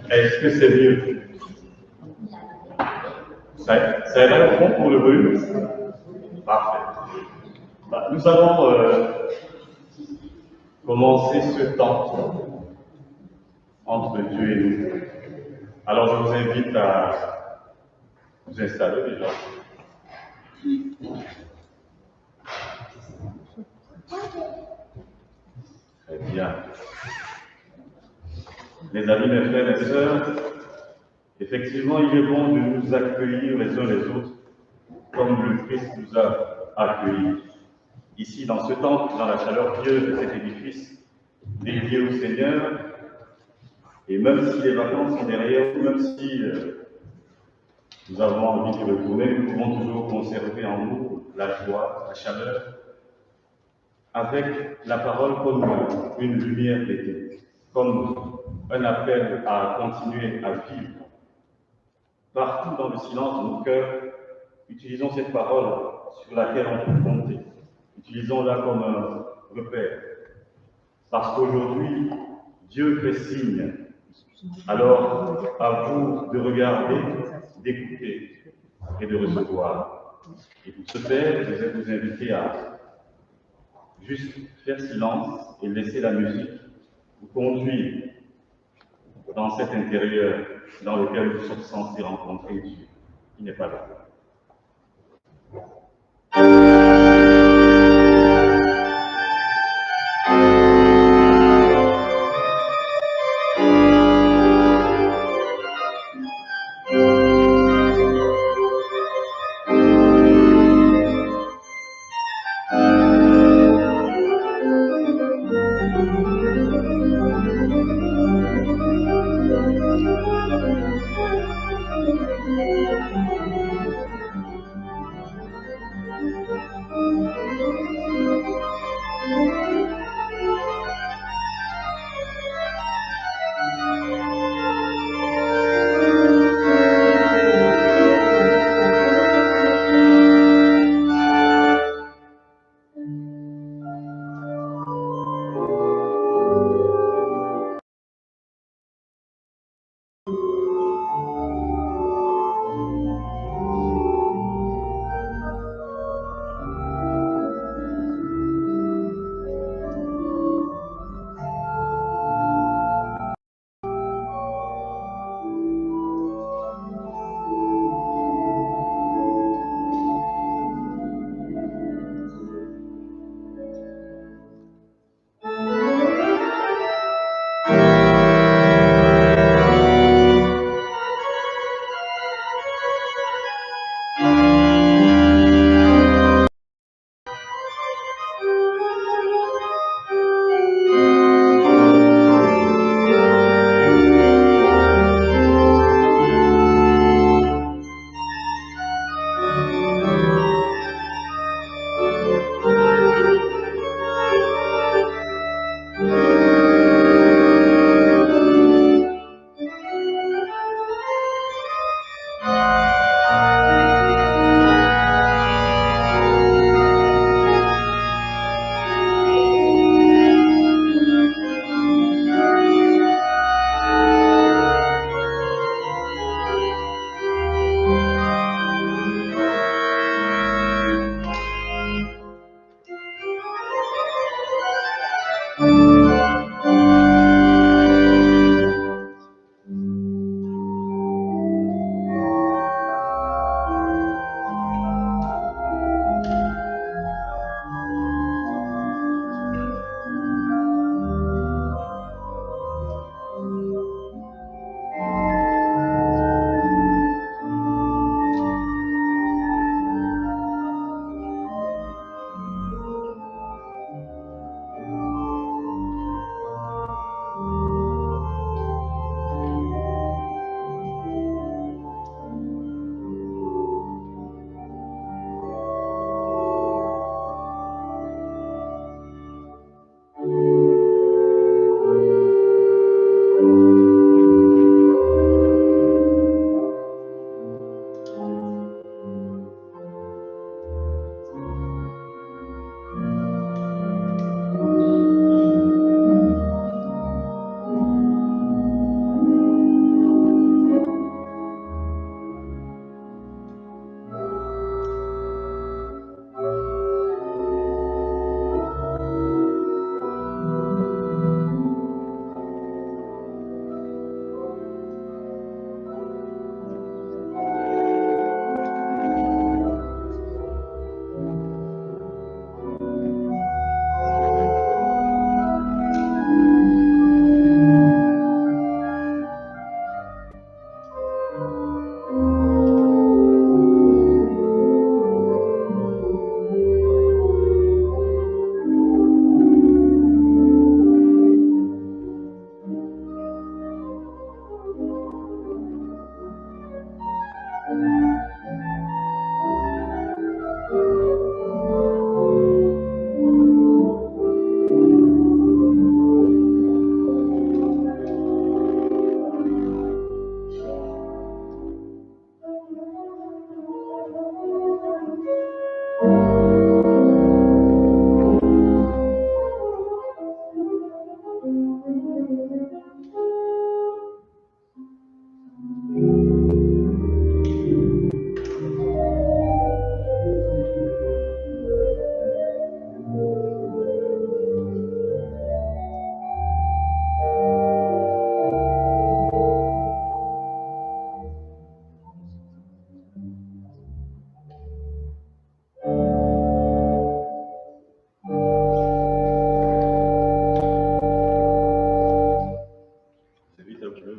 Est-ce que c'est mieux? Ça a l'air bon pour le rhume? Parfait. Nous allons commencer ce temps entre Dieu et nous. Alors je vous invite à vous installer déjà. Très bien. Mes amis, mes frères et sœurs, effectivement, il est bon de nous accueillir les uns les autres comme le Christ nous a accueillis. Ici, dans ce temple, dans la chaleur pieuse de cet édifice dédié au Seigneur, et même si les vacances sont derrière nous, même si nous avons envie de retourner, nous pouvons toujours conserver en nous la joie, la chaleur, avec la parole comme une lumière d'été, comme un appel à continuer à vivre. Partout dans le silence de nos cœurs, utilisons cette parole sur laquelle on peut compter. Utilisons-la comme un repère. Parce qu'aujourd'hui, Dieu fait signe. Alors, à vous de regarder, d'écouter et de recevoir. Et pour ce faire, je vais vous inviter à juste faire silence et laisser la musique vous conduire dans cet intérieur dans lequel nous sommes censés rencontrer Dieu, qui n'est pas là.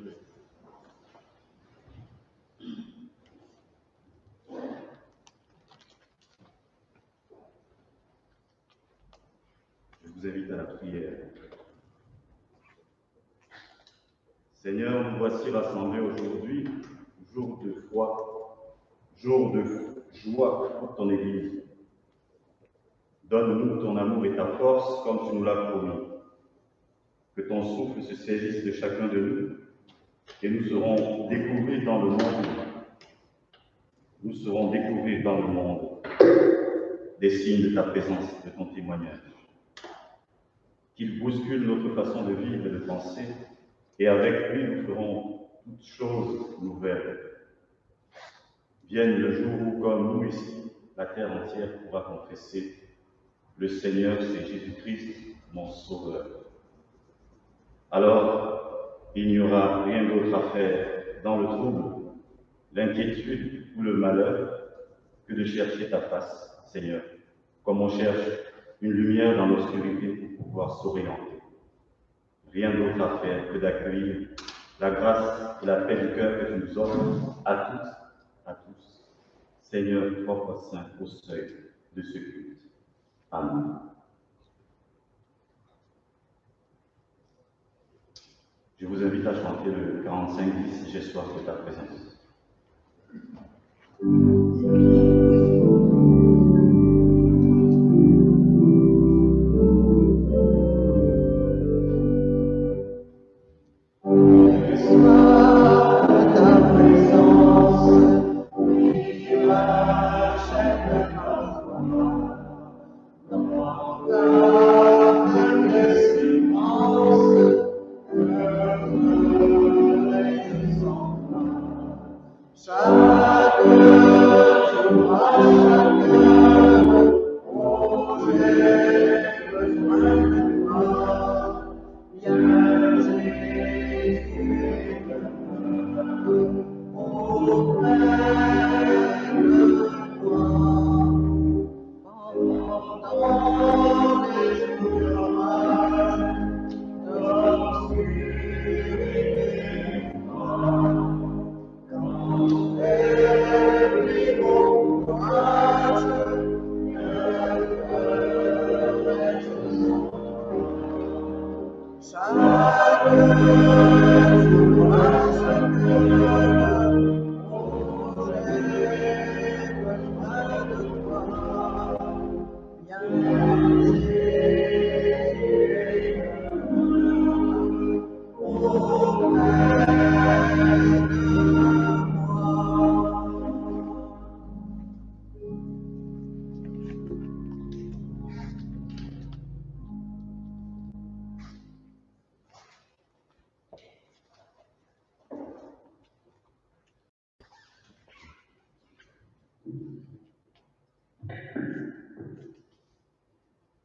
plaît. Je vous invite à la prière. Seigneur, nous voici rassemblés aujourd'hui, jour de foi, jour de joie pour ton Église. Donne-nous ton amour et ta force comme tu nous l'as promis. Que ton souffle se saisisse de chacun de nous et nous serons découverts dans le monde. Nous serons découverts dans le monde des signes de ta présence, de ton témoignage. Qu'il bouscule notre façon de vivre et de penser, et avec lui nous ferons toutes choses nouvelles. Vienne le jour où, comme nous ici, la terre entière pourra confesser: le Seigneur, c'est Jésus-Christ, mon Sauveur. Alors, il n'y aura rien d'autre à faire dans le trouble, l'inquiétude ou le malheur que de chercher ta face, Seigneur, comme on cherche une lumière dans l'obscurité pour pouvoir s'orienter. Rien d'autre à faire que d'accueillir la grâce et la paix du cœur que tu nous offres à tous. Seigneur, propre saint au seuil de ce culte. Amen. Je vous invite à chanter le 45-10, J'ai soif de ta présence.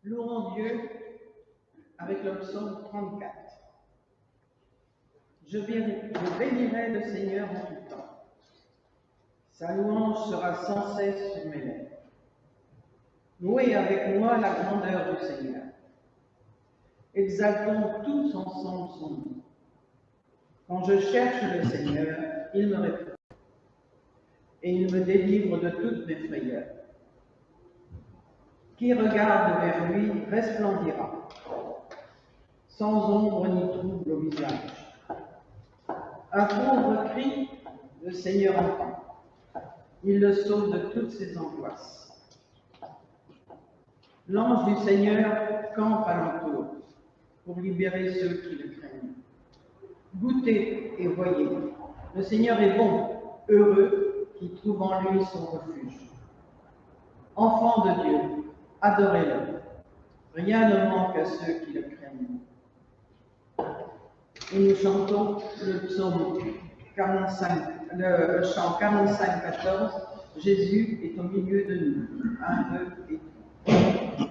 Louons Dieu avec le psaume 34. Je bénirai le Seigneur en tout temps. Sa louange sera sans cesse sur mes lèvres. Louez avec moi la grandeur du Seigneur. Exaltons tous ensemble son nom. Quand je cherche le Seigneur, il me répond et il me délivre de toutes mes frayeurs. Qui regarde vers lui resplendira, sans ombre ni trouble au visage. Un pauvre crie, le Seigneur entend. Il le sauve de toutes ses angoisses. L'ange du Seigneur campe alentour pour libérer ceux qui le craignent. Goûtez et voyez, le Seigneur est bon, heureux qui trouve en lui son refuge. Enfants de Dieu, adorez-le. Rien ne manque à ceux qui le craignent. Et nous chantons le psaume 45, le chant 45-14. Jésus est au milieu de nous. 1, 2 et 3.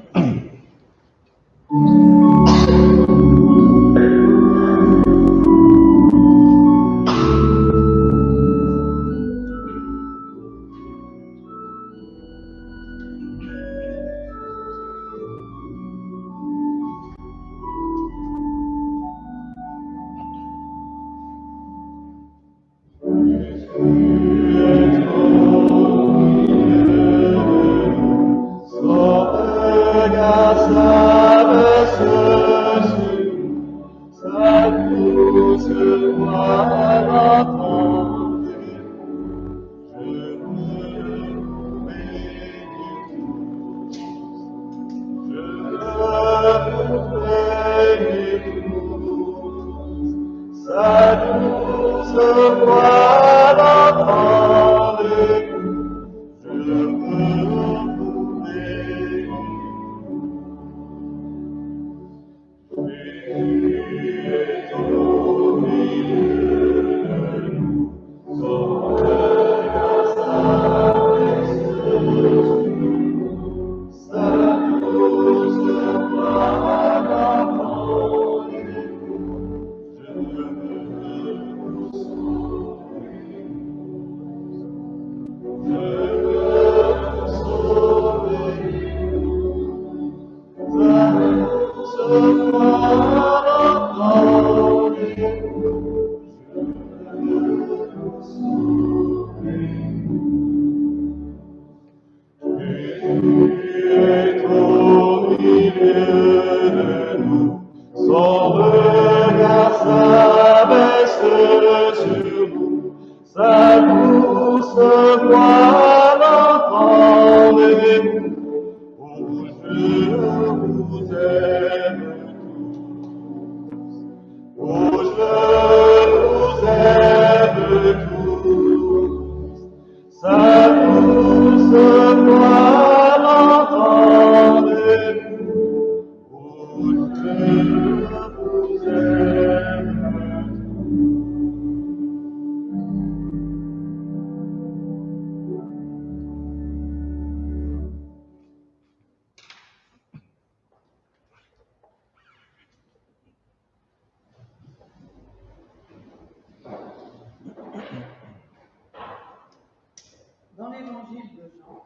Dans l'évangile de Jean,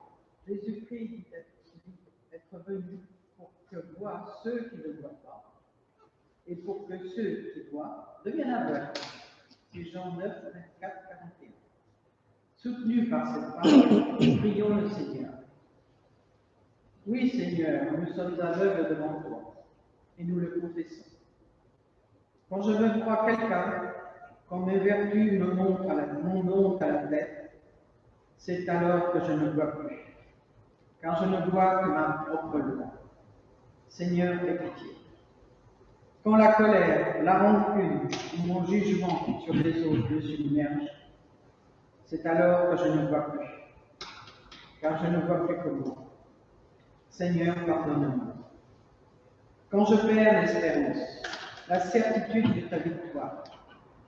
Jésus-Christ dit être venu pour que voient ceux qui ne voient pas, et pour que ceux qui voient deviennent aveugles. C'est Jean 9, 24, 41. Soutenus par cette parole, prions le Seigneur. Oui, Seigneur, nous sommes aveugles devant toi, et nous le confessons. Quand je me crois quelqu'un, quand mes vertus me montent à la tête, c'est alors que je ne vois plus, car je ne vois que ma propre loi. Seigneur, aie pitié. Quand la colère, la rancune ou mon jugement sur les autres me submerge, c'est alors que je ne vois plus, car je ne vois plus que moi. Seigneur, pardonne-moi. Quand je perds l'espérance, la certitude de ta victoire,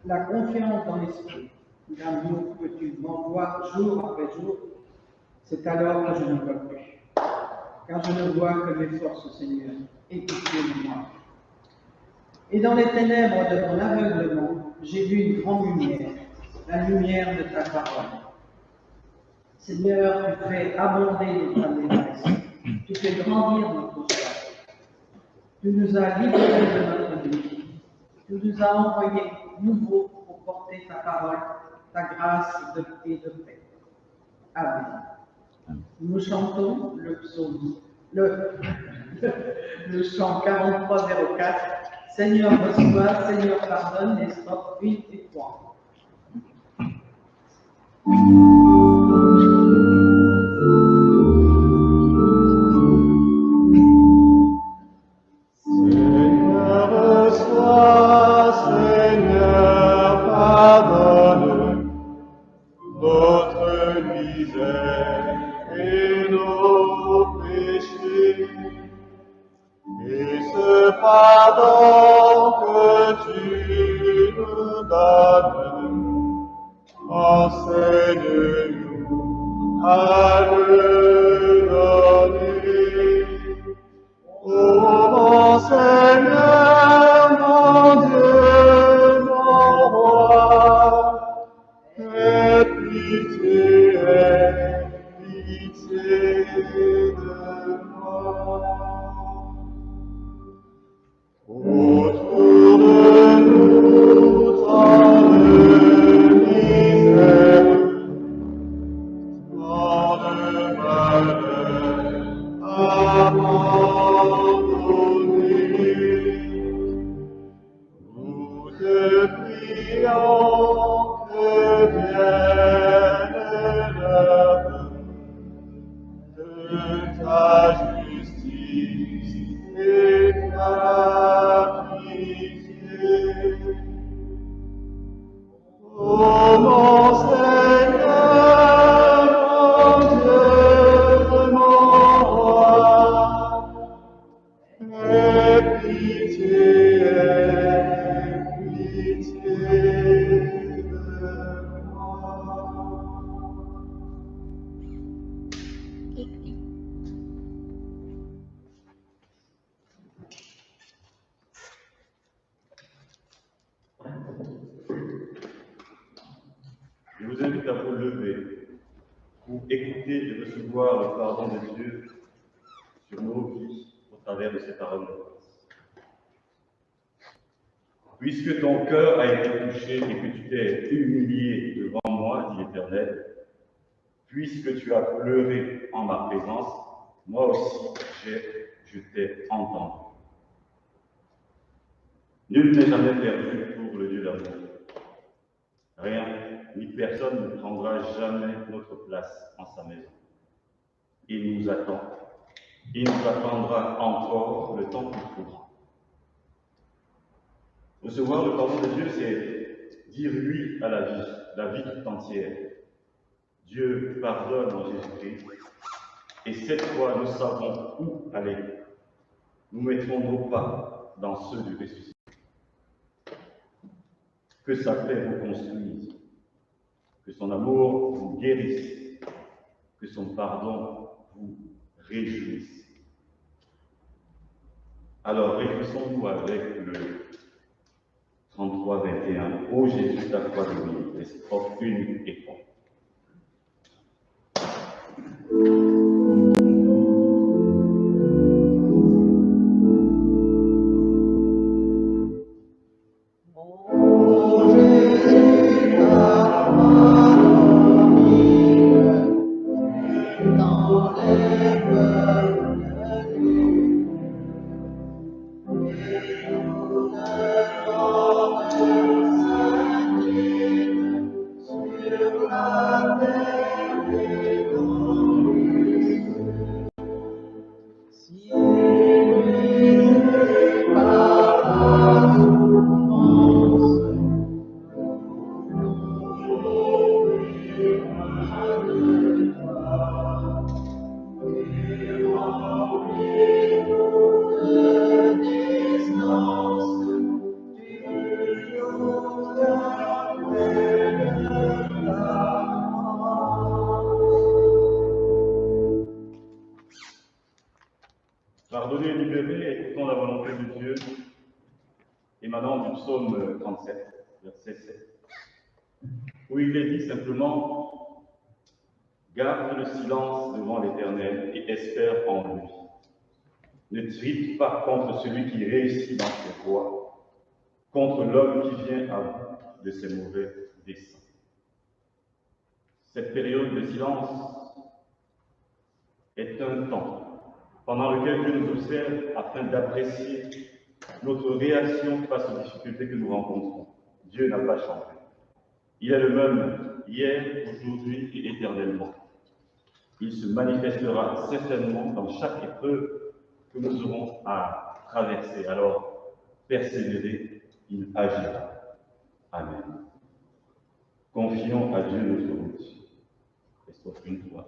la confiance dans l'esprit, l'amour que tu m'envoies jour après jour, c'est alors que je ne vois plus, car je ne vois que mes forces, Seigneur, et pitié de moi. Et dans les ténèbres de mon aveuglement, j'ai vu une grande lumière, la lumière de ta parole. Seigneur, tu fais abonder notre allégresse, tu fais grandir notre joie. Tu nous as libérés de notre vie, tu nous as envoyés nouveaux pour porter ta parole, ta grâce et de paix. Amen. Nous chantons le psaume, le chant 4304. Seigneur, reçois, Seigneur, pardonne, les strophes 8 et 3. Seigneur, reçois, Seigneur, pardonne notre misère et nos péchés. Et ce pardon que tu nous donnes, enseigne-nous à le donner. Ô mon Seigneur, mon Dieu, mon roi, aie pitié de moi. Autour de nous, tant de misère, tant de mal. vous invite à vous lever pour écouter et recevoir le pardon de Dieu sur nos vies au travers de ces paroles de grâce. Puisque ton cœur a été touché et que tu t'es humilié devant moi, dit l'Éternel, puisque tu as pleuré en ma présence, moi aussi je t'ai entendu. Nul n'est jamais perdu pour le Dieu d'amour. Rien ni personne ne prendra jamais notre place en sa maison. Il nous attend. Il nous attendra encore le temps qu'il faudra. Recevoir le pardon de Dieu, c'est dire oui à la vie tout entière. Dieu pardonne en Jésus-Christ, et cette fois nous savons où aller. Nous mettrons nos pas dans ceux du ressuscité. Que sa paix vous construise, que son amour vous guérisse, que son pardon vous réjouisse. Alors réjouissons-nous avec le 33-21. Ô Jésus, ta croix de vie, les strophes 1 et 3. Pardonner et libérer, écoutons la volonté de Dieu, émanant du psaume 37, verset 7, où il est dit simplement « Garde le silence devant l'Éternel et espère en lui. Ne tripe pas contre celui qui réussit dans ses voies, contre l'homme qui vient à bout de ses mauvais desseins. » Cette période de silence est un temps pendant lequel Dieu nous observe afin d'apprécier notre réaction face aux difficultés que nous rencontrons. Dieu n'a pas changé. Il est le même hier, aujourd'hui et éternellement. Il se manifestera certainement dans chaque épreuve que nous aurons à traverser. Alors, persévérer, il agira. Amen. Confions à Dieu notre route. Restons une fois.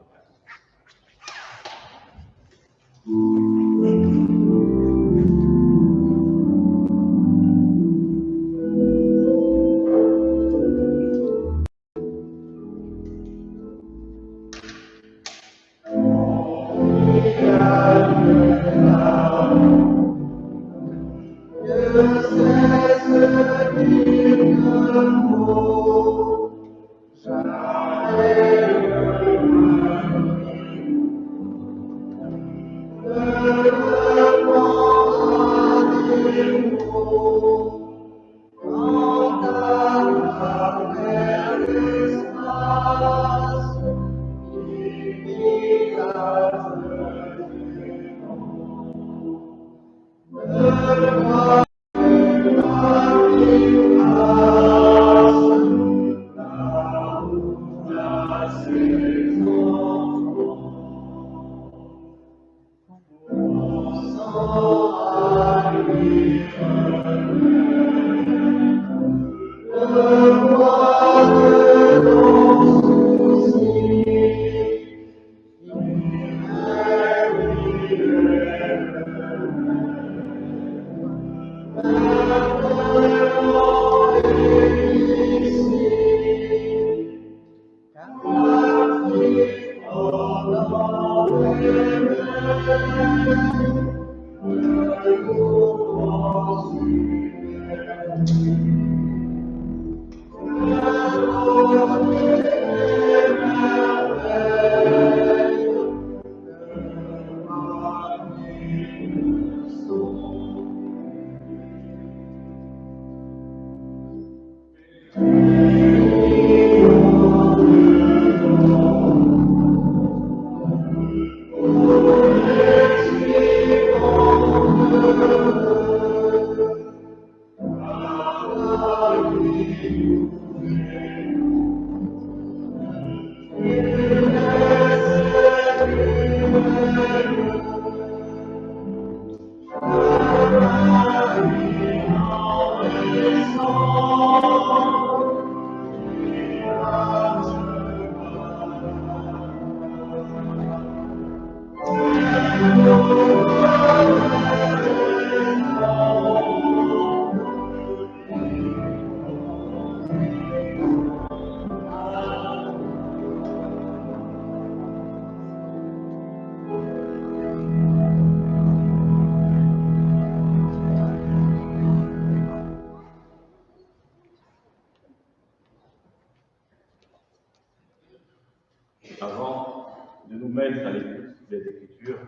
avant de nous mettre à l'écoute des Écritures,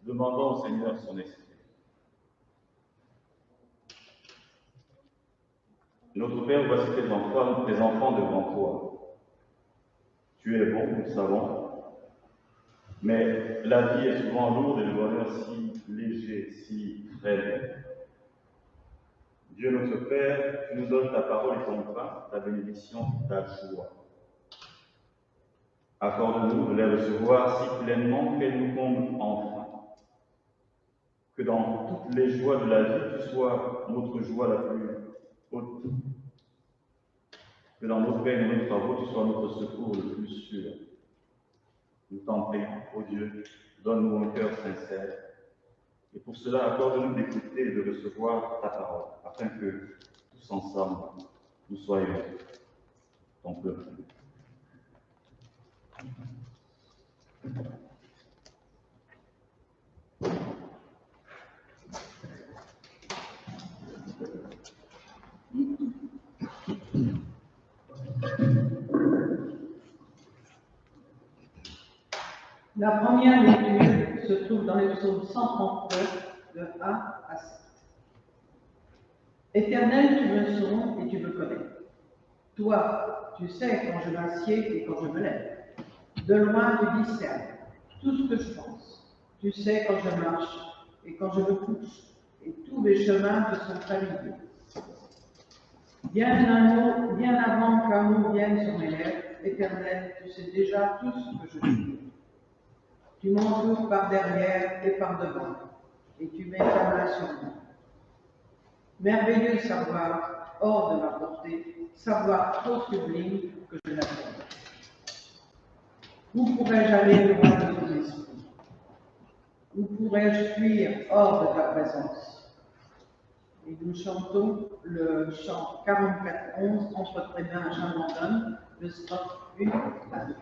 demandons au Seigneur son esprit. Notre Père, voici tes enfants devant toi. Tu es bon, nous le savons, mais la vie est souvent lourde et le bonheur si léger, si frêle. Dieu notre Père, tu nous donnes ta parole et ton pain, ta bénédiction, ta joie. Accorde-nous de les recevoir si pleinement qu'elles nous comblent enfin. Que dans toutes les joies de la vie, tu sois notre joie la plus haute. Que dans nos peines et nos travaux, tu sois notre secours le plus sûr. Nous t'en prions, ô Dieu, donne-nous un cœur sincère. Et pour cela, accorde-nous d'écouter et de recevoir ta parole, afin que, tous ensemble, nous soyons ton peuple. La première lecture se trouve dans le psaume 139, de 1 à 7. Éternel, tu me sondes et tu me connais. Toi, tu sais quand je m'assieds et quand je me lève. De loin, tu discernes tout ce que je pense. Tu sais quand je marche et quand je me couche, et tous mes chemins te sont familiers. Bien avant qu'un mot vienne sur mes lèvres, Éternel, tu sais déjà tout ce que je dis. Tu m'entoures par derrière et par devant, et tu mets ta main sur moi. Merveilleux savoir, hors de ma portée, savoir trop sublime que je n'attends. Où pourrais-je aller loin de ton esprit? Où pourrais-je fuir hors de ta présence? Et nous chantons le chant 44-11 entre tes mains, j'abandonne, le strophe 1 à 2.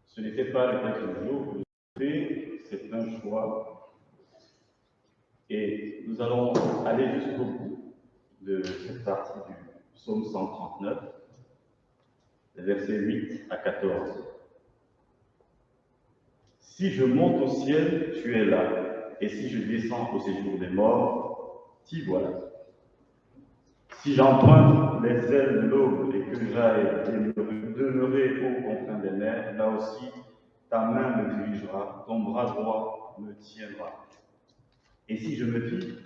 Ce n'était pas le quelques jours que vous avez, c'est un choix. Et nous allons aller jusqu'au bout de cette partie du psaume 139, les versets 8 à 14. Si je monte au ciel, tu es là, et si je descends au séjour des morts, t'y voilà. Si j'emprunte les ailes de l'aube et que j'aille demeurer aux confins des mers, là aussi, ta main me dirigera, ton bras droit me tiendra. Et si je me dis,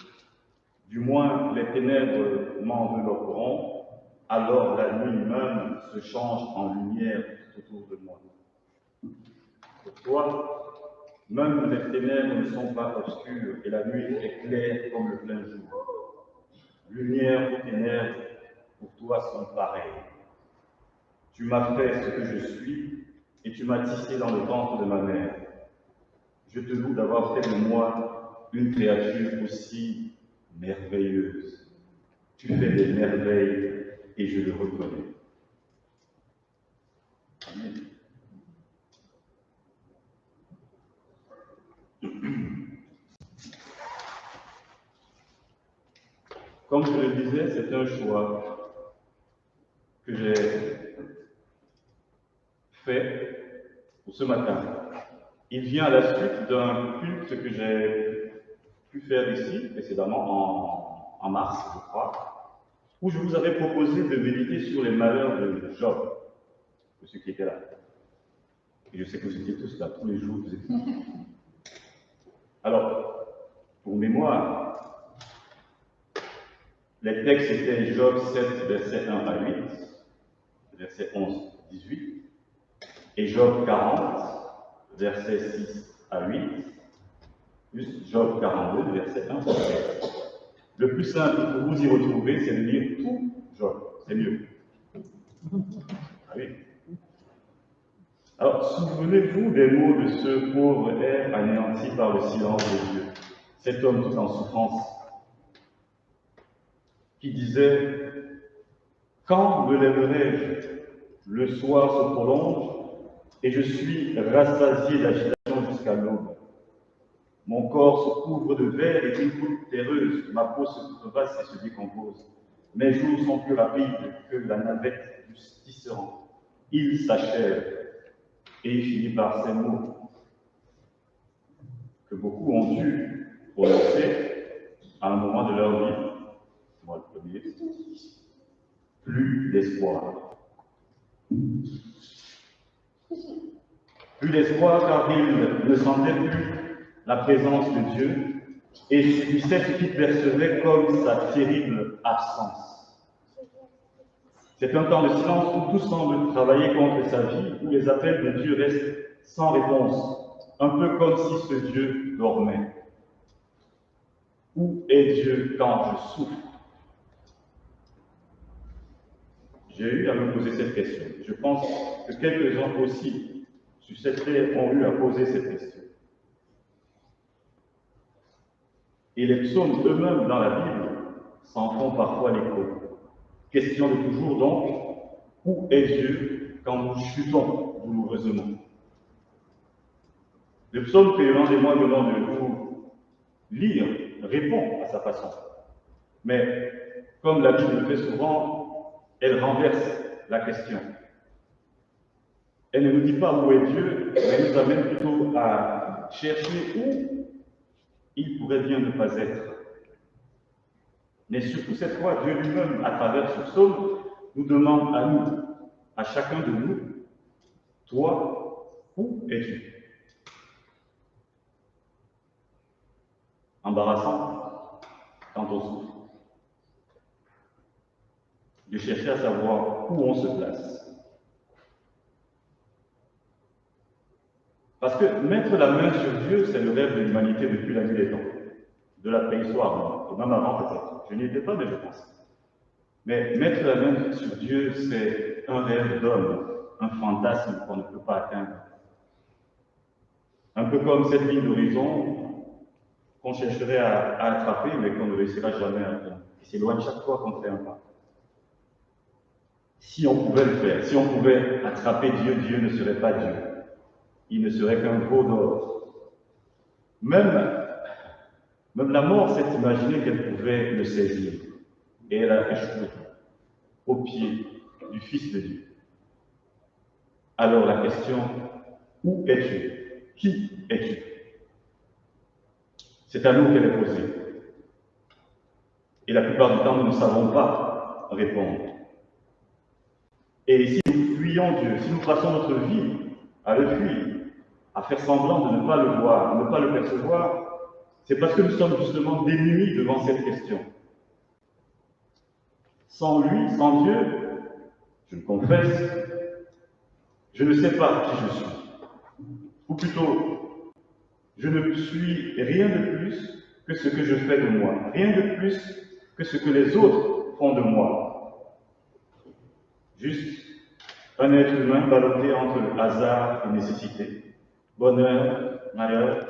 du moins les ténèbres m'envelopperont, alors la nuit même se change en lumière tout autour de moi. Pour toi, même les ténèbres ne sont pas obscures et la nuit est claire comme le plein jour. Lumière ou ténèbres, pour toi, sont pareilles. Tu m'as fait ce que je suis et tu m'as tissé dans le ventre de ma mère. Je te loue d'avoir fait de moi une créature aussi merveilleuse. Tu fais des merveilles et je le reconnais. Amen. Comme je le disais, c'est un choix que j'ai fait pour ce matin. Il vient à la suite d'un culte que j'ai pu faire ici, précédemment en mars, je crois, où je vous avais proposé de méditer sur les malheurs de Job, de ceux qui étaient là. Et je sais que vous étiez tous là, tous les jours, vous étiez. Alors, pour mémoire, les textes étaient Job 7, versets 1 à 8, versets 11 à 18, et Job 40, versets 6 à 8, plus Job 42, versets 1 à 7. Le plus simple pour vous y retrouver, c'est de lire tout Job. C'est mieux. Ah oui. Alors, souvenez-vous des mots de ce pauvre Ève anéanti par le silence de Dieu, cet homme tout en souffrance, qui disait « Quand me lèverai-je? Le soir se prolonge et je suis rassasié d'agitation jusqu'à l'aube. Mon corps se couvre de verre et d'une goutte terreuse, ma peau se crevasse et se décompose. Mes jours sont plus rapides que la navette du tisserand. Il s'achève. » Et il finit par ces mots que beaucoup ont dû prononcer à un moment de leur vie. Moi le premier. Plus d'espoir. Plus d'espoir car il ne sentait plus la présence de Dieu et subissait ce qu'il percevait comme sa terrible absence. C'est un temps de silence où tout semble travailler contre sa vie, où les appels de Dieu restent sans réponse, un peu comme si ce Dieu dormait. Où est Dieu quand je souffre? J'ai eu à me poser cette question. Je pense que quelques-uns aussi sur cette terre ont eu à poser cette question. Et les psaumes eux-mêmes dans la Bible s'en font parfois l'écho. Question de toujours donc, où est Dieu quand nous chutons douloureusement? Le psaume que l'un et moi venons de vous lire répond à sa façon. Mais comme la Bible le fait souvent, elle renverse la question. Elle ne nous dit pas où est Dieu, mais elle nous amène plutôt à chercher où il pourrait bien ne pas être. Mais surtout cette fois, Dieu lui-même, à travers ce psaume, nous demande à nous, à chacun de nous, toi, où es-tu? Embarrassant quand on souffre. De chercher à savoir où on se place. Parce que mettre la main sur Dieu, c'est le rêve de l'humanité depuis la nuit des temps, de la préhistoire, et même avant peut-être. Je n'y étais pas, mais je pense. Mais mettre la main sur Dieu, c'est un rêve d'homme, un fantasme qu'on ne peut pas atteindre. Un peu comme cette ligne d'horizon qu'on chercherait à attraper, mais qu'on ne réussira jamais à atteindre. Il s'éloigne chaque fois qu'on fait un pas. Si on pouvait le faire, si on pouvait attraper Dieu, Dieu ne serait pas Dieu. Il ne serait qu'un veau d'or. Même la mort s'est imaginée qu'elle pouvait le saisir. Et elle a échoué au pied du Fils de Dieu. Alors la question, où es-tu? Qui es-tu? C'est à nous qu'elle est posée. Et la plupart du temps, nous ne savons pas répondre. Et si nous fuyons Dieu, si nous passons notre vie à le fuir, à faire semblant de ne pas le voir, de ne pas le percevoir, c'est parce que nous sommes justement démunis devant cette question. Sans lui, sans Dieu, je le confesse, je ne sais pas qui je suis. Ou plutôt, je ne suis rien de plus que ce que je fais de moi, rien de plus que ce que les autres font de moi. Juste un être humain ballotté entre hasard et nécessité, bonheur, malheur,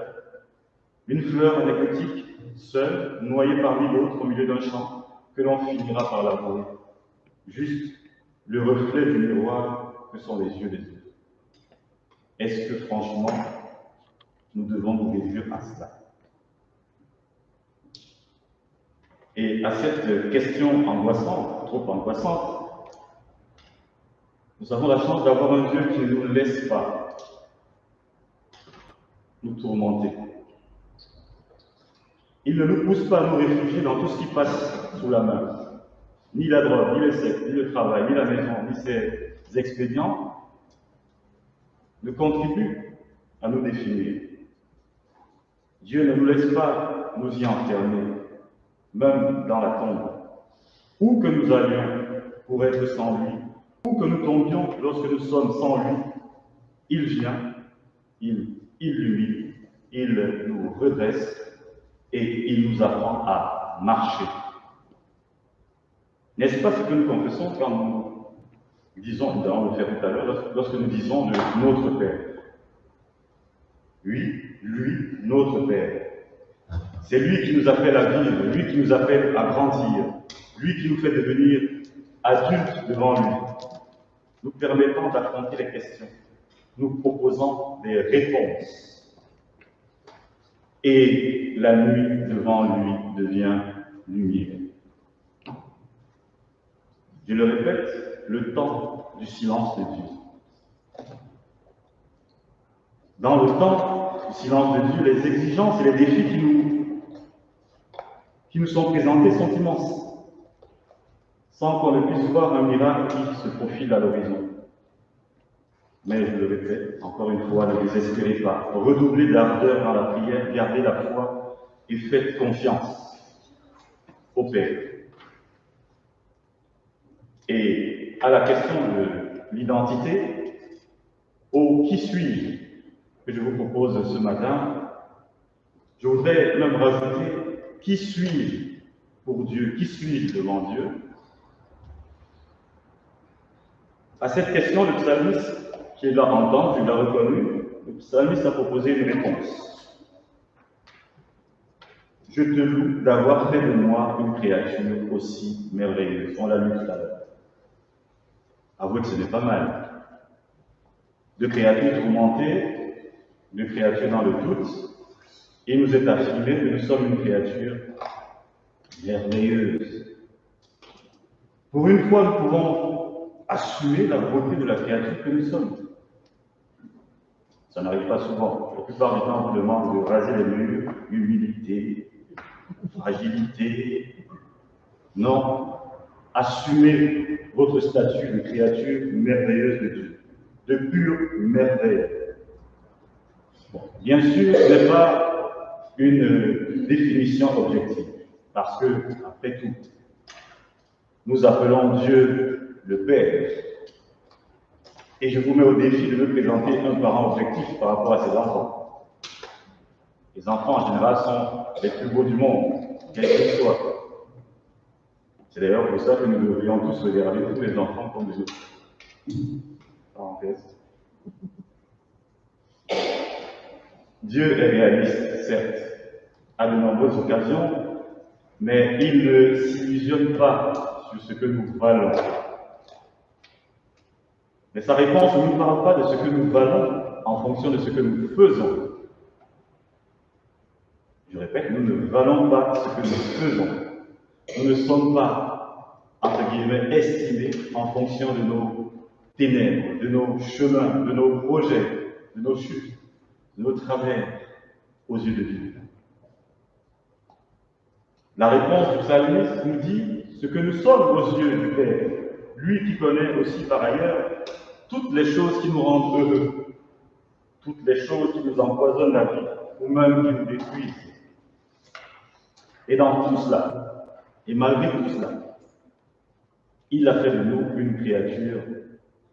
une fleur anecdotique, seule, noyée parmi d'autres au milieu d'un champ, que l'on finira par labourer. Juste le reflet du miroir que sont les yeux des autres. Est-ce que franchement, nous devons nous réduire à cela? Et à cette question angoissante, trop angoissante, nous avons la chance d'avoir un Dieu qui ne nous laisse pas nous tourmenter. Il ne nous pousse pas à nous réfugier dans tout ce qui passe sous la main. Ni la drogue, ni le sexe, ni le travail, ni la maison, ni ses expédients ne contribuent à nous définir. Dieu ne nous laisse pas nous y enfermer, même dans la tombe. Où que nous allions pour être sans lui, où que nous tombions lorsque nous sommes sans lui, il vient, il illumine, il nous redresse et il nous apprend à marcher. N'est-ce pas ce que nous confessons quand nous disons, nous allons le faire tout à l'heure, lorsque nous disons de notre Père? Oui, lui, notre Père. C'est lui qui nous appelle à vivre, lui qui nous appelle à grandir, lui qui nous fait devenir adultes devant lui, nous permettant d'affronter les questions, nous proposant des réponses. Et la nuit devant lui devient lumière. Je le répète, le temps du silence de Dieu. Dans le temps du silence de Dieu, les exigences et les défis qui nous sont présentés sont immenses, sans qu'on ne puisse voir un miracle qui se profile à l'horizon. Mais je le répète, encore une fois, ne désespérez pas. Redoublez d'ardeur dans la prière, gardez la foi et faites confiance au Père. Et à la question de l'identité, au qui suis-je que je vous propose ce matin, je voudrais même rajouter qui suis-je pour Dieu, qui suis-je devant Dieu. À cette question, le psalmiste, qui l'a entendu, l'a reconnu, le psalmiste a proposé une réponse. Je te loue d'avoir fait de moi une créature aussi merveilleuse. On l'a lu tout à l'heure. Avouez que ce n'est pas mal. De créatures tourmentées, de créatures dans le doute, il nous est affirmé que nous sommes une créature merveilleuse. Pour une fois, nous pouvons assumer la beauté de la créature que nous sommes. Ça n'arrive pas souvent. La plupart du temps, on vous demande de raser les murs, humilité, fragilité. Non, assumez votre statut de créature merveilleuse de Dieu, de pure merveille. Bon, bien sûr, ce n'est pas une définition objective, parce que, après tout, nous appelons Dieu le Père. Et je vous mets au défi de me présenter un parent objectif par rapport à ses enfants. Les enfants, en général, sont les plus beaux du monde, quels qu'ils soient. C'est d'ailleurs pour ça que nous devrions tous regarder tous les enfants comme des autres. Parenthèse. Dieu est réaliste, certes, à de nombreuses occasions, mais il ne s'illusionne pas sur ce que nous valons. Mais sa réponse ne nous parle pas de ce que nous valons en fonction de ce que nous faisons. Je répète, nous ne valons pas ce que nous faisons. Nous ne sommes pas, entre guillemets, estimés en fonction de nos ténèbres, de nos chemins, de nos projets, de nos chutes, de nos travers aux yeux de Dieu. La réponse du psalmiste nous dit ce que nous sommes aux yeux du Père, lui qui connaît aussi par ailleurs toutes les choses qui nous rendent heureux, toutes les choses qui nous empoisonnent la vie, ou même qui nous détruisent. Et dans tout cela, et malgré tout cela, Il a fait de nous une créature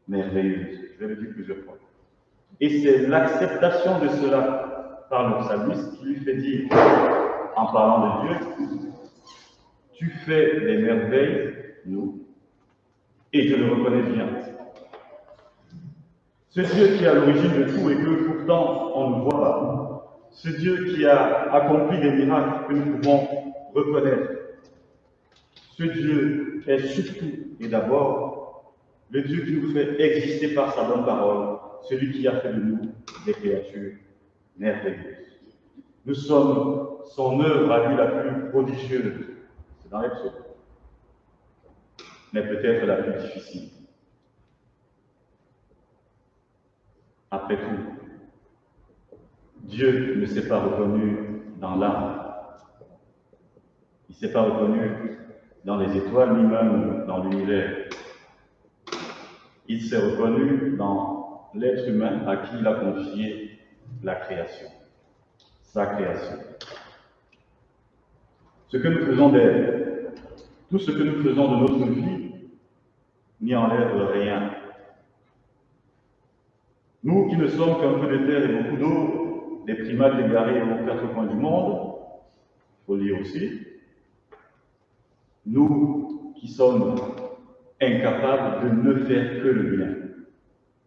merveilleuse. Je vais le dire plusieurs fois. Et c'est l'acceptation de cela par le psalmiste qui lui fait dire, en parlant de Dieu, tu fais des merveilles, nous, et je le reconnais bien. Ce Dieu qui est à l'origine de tout et que pourtant on ne voit pas, ce Dieu qui a accompli des miracles que nous pouvons reconnaître, ce Dieu est surtout et d'abord le Dieu qui nous fait exister par sa bonne parole, celui qui a fait de nous des créatures merveilleuses. Nous sommes son œuvre à lui la plus prodigieuse, c'est dans les psaumes, mais peut-être la plus difficile. Après tout, Dieu ne s'est pas reconnu dans l'âme. Il ne s'est pas reconnu dans les étoiles, ni même dans l'univers. Il s'est reconnu dans l'être humain à qui il a confié la création, sa création. Ce que nous faisons d'elle, tout ce que nous faisons de notre vie, n'y enlève rien. Nous qui ne sommes qu'un peu de terre et beaucoup d'eau, des primates égarés aux quatre coins du monde, il faut lire aussi, nous qui sommes incapables de ne faire que le bien,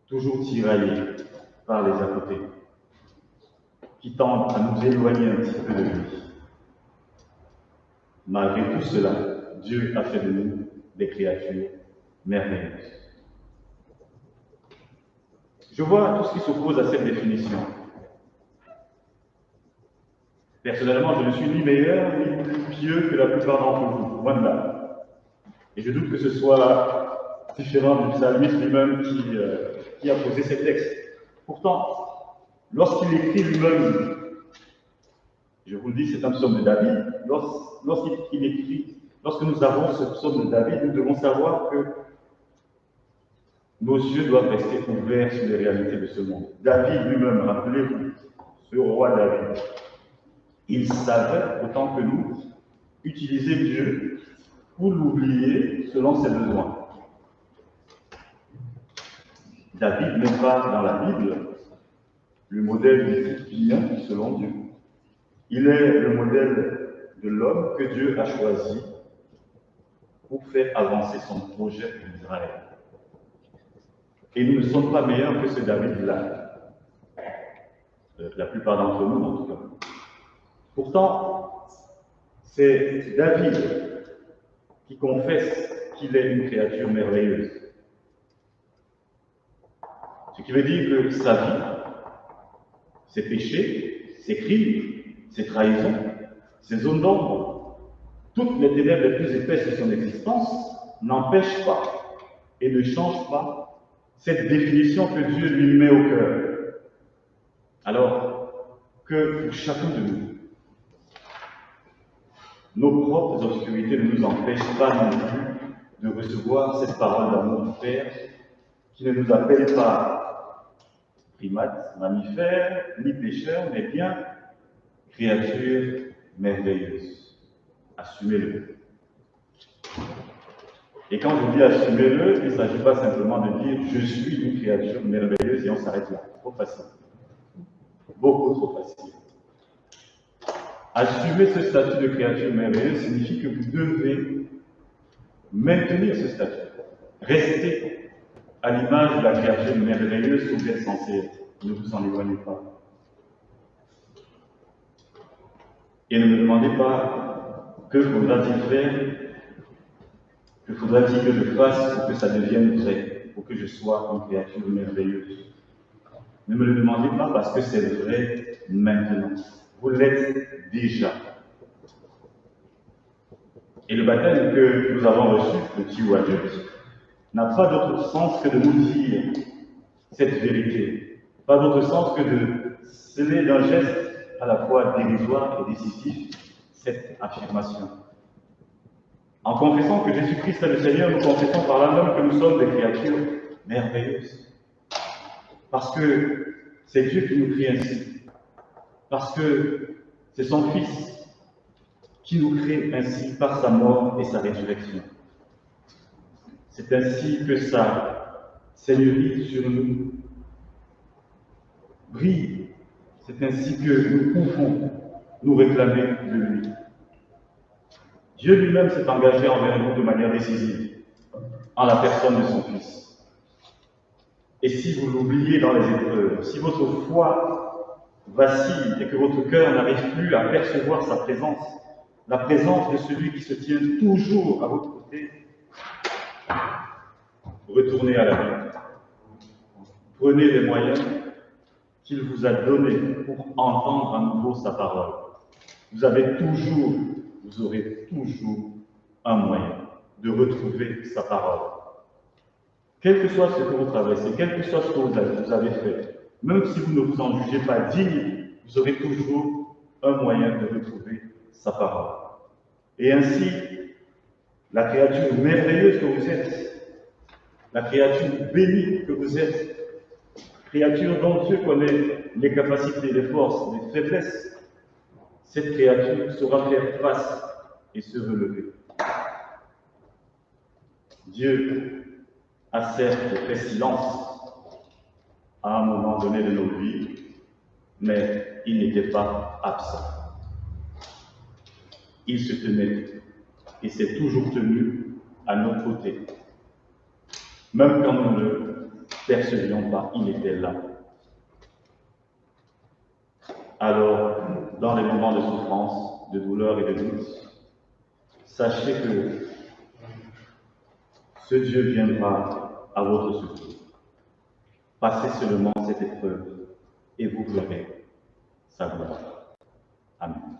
toujours tiraillés par les à côté, qui tendent à nous éloigner un petit peu de lui. Malgré tout cela, Dieu a fait de nous des créatures merveilleuses. Je vois tout ce qui s'oppose à cette définition. Personnellement, je ne suis ni meilleur ni plus pieux que la plupart d'entre vous, loin de là. Et je doute que ce soit différent du psalmiste lui-même qui a posé ces textes. Pourtant, lorsqu'il écrit lui-même, je vous le dis, c'est un psaume de David, lorsqu'il écrit, lorsque nous avons ce psaume de David, nous devons savoir que nos yeux doivent rester ouverts sur les réalités de ce monde. David lui-même, rappelez-vous, ce roi David, il savait, autant que nous, utiliser Dieu pour l'oublier selon ses besoins. David n'est pas dans la Bible le modèle du fils bien selon Dieu. Il est le modèle de l'homme que Dieu a choisi pour faire avancer son projet d'Israël. Et nous ne sommes pas meilleurs que ce David-là. La plupart d'entre nous, en tout cas. Pourtant, c'est David qui confesse qu'il est une créature merveilleuse. Ce qui veut dire que sa vie, ses péchés, ses crimes, ses trahisons, ses zones d'ombre, toutes les ténèbres les plus épaisses de son existence n'empêchent pas et ne changent pas cette définition que Dieu lui met au cœur. Alors que pour chacun de nous, nos propres obscurités ne nous empêchent pas non plus de recevoir cette parole d'amour du Père qui ne nous appelle pas primates, mammifères, ni pécheurs, mais bien créatures merveilleuses. Assumez-le. Et quand je dis assumez-le, il ne s'agit pas simplement de dire je suis une créature merveilleuse et on s'arrête là. Trop facile. Beaucoup trop facile. Assumer ce statut de créature merveilleuse signifie que vous devez maintenir ce statut. Rester à l'image de la créature merveilleuse que vous êtes censé être. Ne vous en éloignez pas. Et ne me demandez pas que faudra-t-il faire, que faudra-t-il que je fasse pour que ça devienne vrai, pour que je sois une créature merveilleuse. Ne me le demandez pas parce que c'est vrai maintenant. Vous l'êtes déjà. Et le baptême que nous avons reçu, petit ou adulte, n'a pas d'autre sens que de nous dire cette vérité. Pas d'autre sens que de sceller d'un geste à la fois dérisoire et décisif cette affirmation. En confessant que Jésus-Christ est le Seigneur, nous confessons par là même que nous sommes des créatures merveilleuses. Parce que c'est Dieu qui nous crée ainsi. Parce que c'est son Fils qui nous crée ainsi par sa mort et sa résurrection. C'est ainsi que sa seigneurie sur nous brille. C'est ainsi que nous pouvons nous réclamer de lui. Dieu lui-même s'est engagé envers nous de manière décisive, en la personne de son Fils. Et si vous l'oubliez dans les épreuves, si votre foi vacille et que votre cœur n'arrive plus à percevoir sa présence, la présence de celui qui se tient toujours à votre côté, retournez à la Bible. Prenez les moyens qu'il vous a donnés pour entendre à nouveau sa parole. Vous aurez toujours un moyen de retrouver sa parole. Quel que soit ce que vous traversez, quel que soit ce que vous avez fait, même si vous ne vous en jugez pas digne, vous aurez toujours un moyen de retrouver sa parole. Et ainsi, la créature merveilleuse que vous êtes, la créature bénie que vous êtes, créature dont Dieu connaît les capacités, les forces, les faiblesses, cette créature saura faire face et se relever. Dieu a certes fait silence à un moment donné de nos vies, mais il n'était pas absent. Il se tenait et s'est toujours tenu à nos côtés. Même quand nous ne le percevions pas, il était là. Alors, dans les moments de souffrance, de douleur et de doute, sachez que ce Dieu viendra à votre secours. Passez seulement cette épreuve et vous verrez sa gloire. Amen.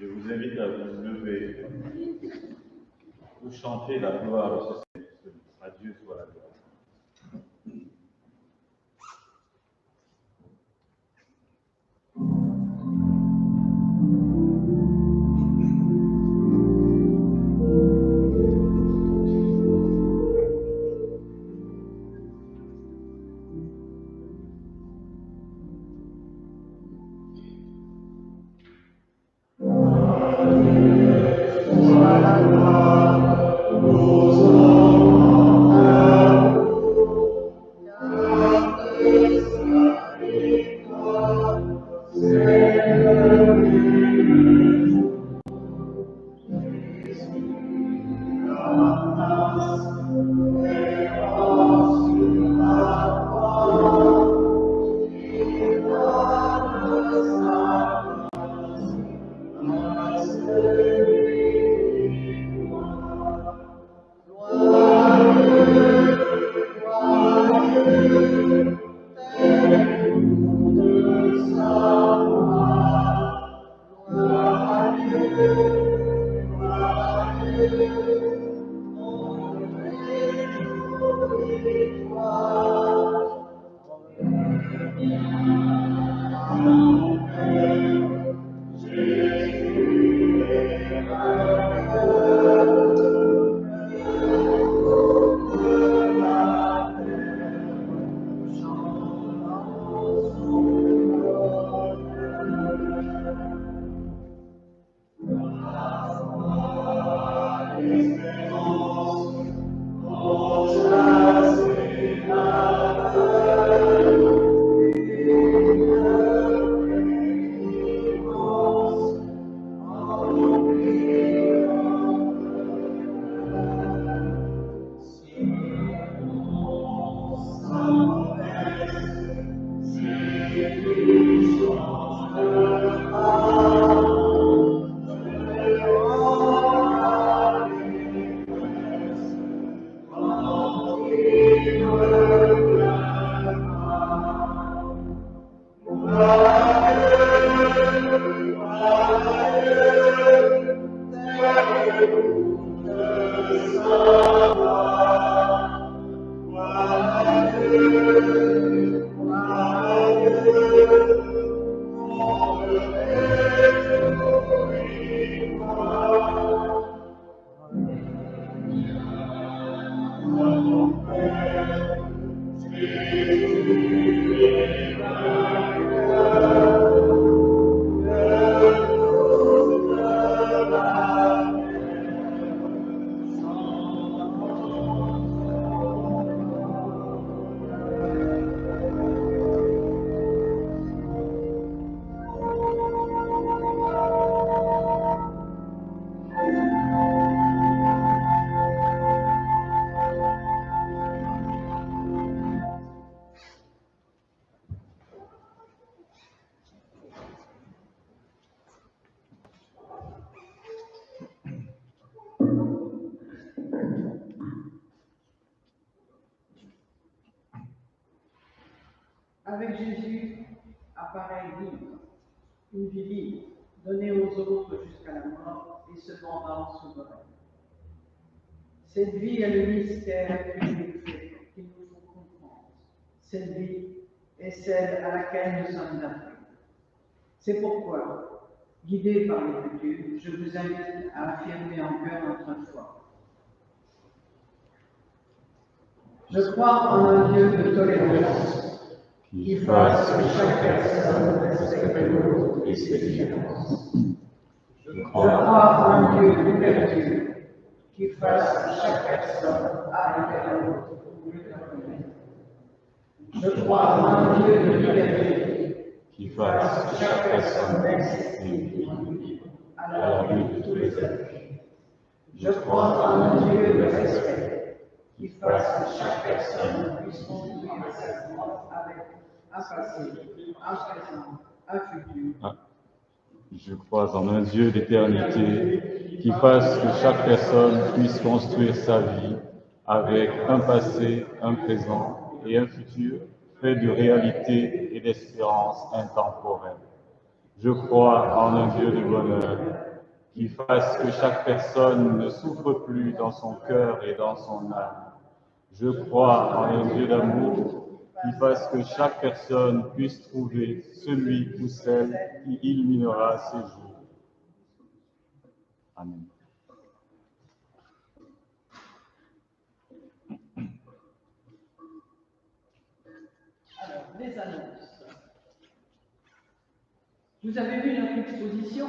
Je vous invite à vous lever pour chanter la gloire de ce Seigneur. À Dieu soit la gloire. Avec Jésus apparaît libre, une vie libre, donnée aux autres jusqu'à la mort et cependant souveraine. Cette vie est le mystère qu'il nous faut comprendre. Cette vie est celle à laquelle nous sommes appelés. C'est pourquoi, guidés par l'Écriture, je vous invite à affirmer en cœur notre foi. Je crois en un Dieu de tolérance, qui fasse que chaque personne respecte l'autre et ses différences. Je crois en un Dieu d'ouverture, qui fasse que chaque personne aille vers l'autre pour mieux la connaître. Je crois en un Dieu de liberté, qui fasse que chaque personne libre à la vue de tous les êtres. Je crois en un Dieu de respect, qui fasse que chaque personne puisse conduire sa vie avec un passé, un présent, un futur. Je crois en un Dieu d'éternité qui fasse que chaque personne puisse construire sa vie avec un passé, un présent et un futur fait de réalité et d'espérance intemporelle. Je crois en un Dieu de bonheur qui fasse que chaque personne ne souffre plus dans son cœur et dans son âme. Je crois en un Dieu d'amour qui fasse que chaque personne puisse trouver celui ou celle qui illuminera ses jours. Amen. Alors, les annonces. Vous avez vu notre exposition?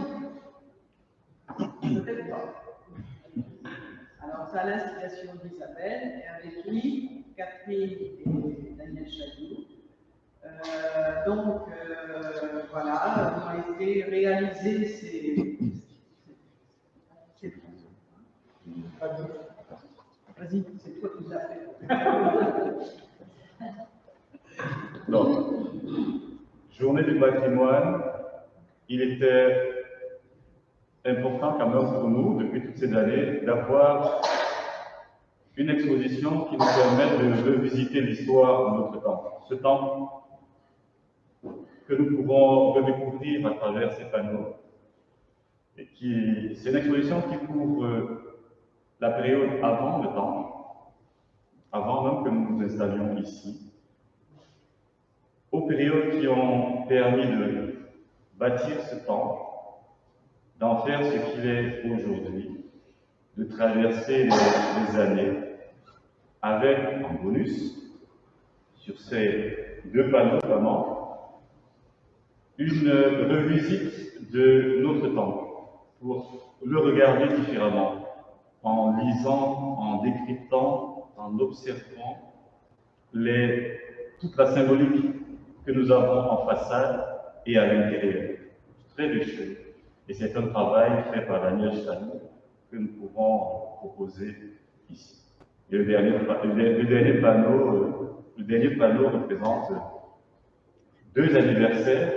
Peut-être pas. Alors, c'est à l'inspiration d'Isabelle, et avec lui, Catherine et Daniel Chadou. Voilà, ont été réalisés ces... Vas-y, c'est toi qui l'as fait. Donc, journée du patrimoine, il était important quand même pour nous, depuis toutes ces années, d'avoir une exposition qui nous permette de revisiter l'histoire de notre temps. Ce temps que nous pouvons redécouvrir à travers ces panneaux. Et c'est une exposition qui couvre la période avant le temps, avant même que nous nous installions ici, aux périodes qui ont permis de bâtir ce temple, d'en faire ce qu'il est aujourd'hui, de traverser les années avec en bonus, sur ces deux panneaux notamment, une revisite de notre temple pour le regarder différemment, en lisant, en décryptant, en observant toute la symbolique que nous avons en façade et à l'intérieur. Très riche. Et c'est un travail fait par Daniel Chani que nous pouvons proposer ici. Et le dernier panneau représente deux anniversaires,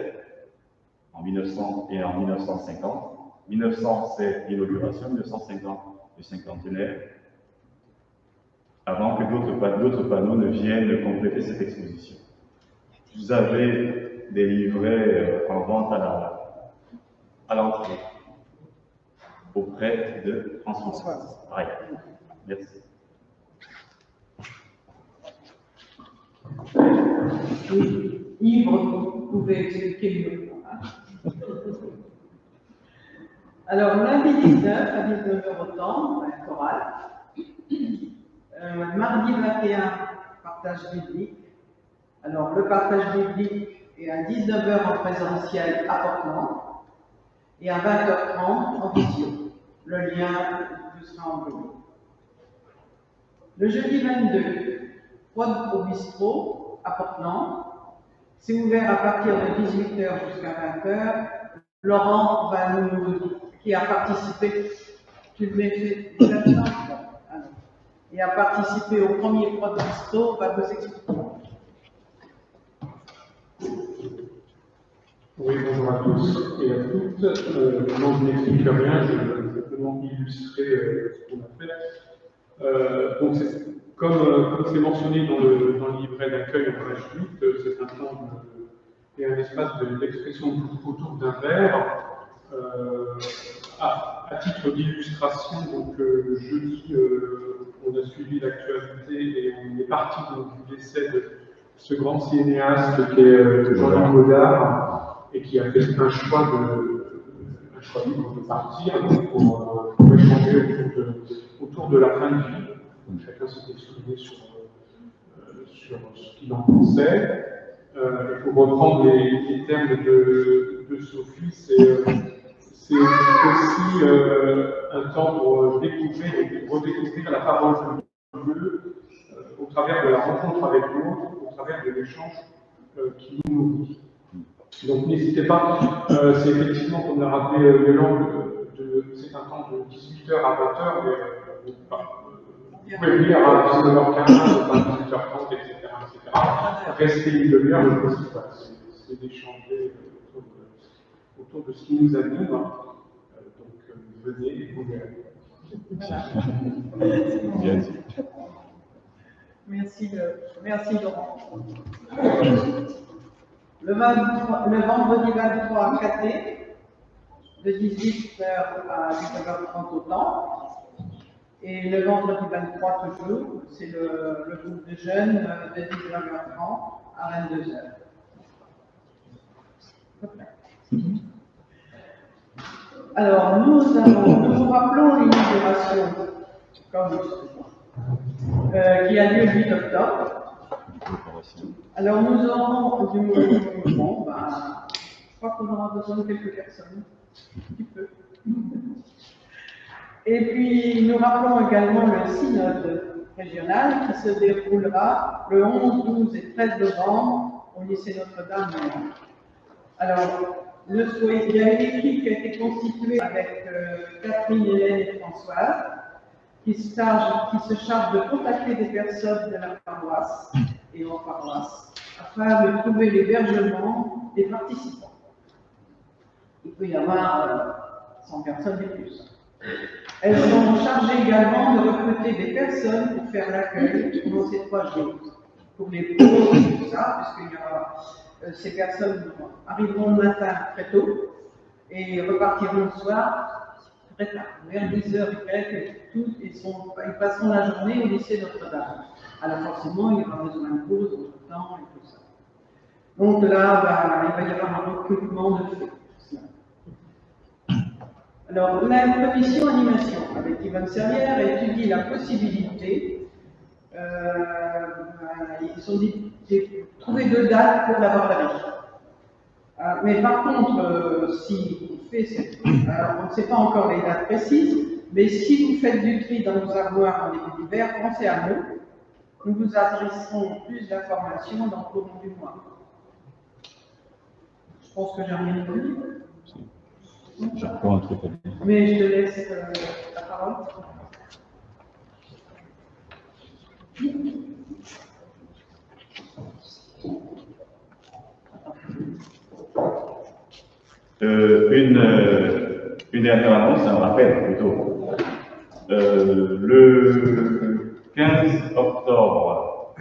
en 1900 et en 1950. 1900, c'est l'inauguration, 1950, le cinquantenaire, avant que d'autres panneaux ne viennent compléter cette exposition. Vous avez des livrets en vente à l'entrée, auprès de Françoise. Ouais. Merci. Oui, Yves, vous pouvez expliquer mieux. Alors, lundi 19 à 19h au temps, chorale. Mardi 21, partage biblique. Alors, le partage biblique est à 19h en présentiel à Portland et à 20h30 en visio. Le lien vous sera envoyé. Le jeudi 22, Prod au bistrot à Portland. C'est ouvert à partir de 18h jusqu'à 20h. Laurent qui a participé, tu le mets maintenant, et a participé au premier Prod bistrot, va vous expliquer. Oui, bonjour à tous et à toutes. Non, je n'explique rien, je vais simplement illustrer ce qu'on a fait. Donc, comme c'est mentionné dans le livret d'accueil en page 8, c'est un temps et un espace d'expression autour d'un verre. À titre d'illustration, donc jeudi, on a suivi l'actualité et on est parti du décès de ce grand cinéaste qui est Jean-Luc Godard et qui a fait un choix libre de partir pour échanger autour de la fin de vie. Donc, chacun s'est exprimé sur ce qu'il en pensait. Et pour reprendre les termes de Sophie, c'est aussi un temps pour découvrir et redécouvrir la parole de Dieu au travers de la rencontre avec l'autre, au travers de l'échange qui nous nourrit. Donc n'hésitez pas, c'est effectivement, comme l'a rappelé Yolande, c'est un temps de 18h à 20h, mais vous pouvez venir à 19h15, à 18h30, etc. Restez une demi-heure, le principal, c'est d'échanger autour de ce qui nous anime. Donc venez et vous verrez. Bien dit. Merci Laurent. Le vendredi 23 à Caté, de 18h à 19h30 au temps. Et le vendredi 23 toujours, c'est le groupe de jeunes de 19h30 à 22h. Alors, nous nous rappelons l'inauguration, qui a lieu le 8 octobre. Alors, nous aurons je crois qu'on aura besoin de quelques personnes, un petit peu. Et puis, nous rappelons également le synode régional qui se déroulera le 11, 12 et 13 novembre au lycée Notre-Dame. Alors, il y a une équipe qui a été constituée avec Catherine, Hélène et Françoise, qui se charge de contacter des personnes de la paroisse et hors paroisse, afin de trouver l'hébergement des participants. Il peut y avoir 100 personnes et plus. Elles sont chargées également de recruter des personnes pour faire l'accueil pendant ces 3 jours, pour les pauses et tout ça, puisque ces personnes arriveront le matin très tôt et repartiront le soir très tard, vers 10h et quelques, ils passeront la journée au lycée Notre-Dame, Alors forcément, il y aura besoin de pause entre temps et tout ça. Donc là, il va y avoir un recrutement de fait. Alors, la commission animation avec Yvonne Serrière étudie la possibilité, ils ont dit, trouver 2 dates pour la barbarie. Mais par contre, si on fait cette, alors on ne sait pas encore les dates précises, mais si vous faites du tri dans vos armoires en début d'hiver, pensez à nous. Nous vous adresserons plus d'informations dans le courant du mois. Je pense que j'ai rien à dire. J'ai encore un truc à dire. Mais je te laisse la parole. Une dernière annonce, un rappel plutôt. Le 15 octobre,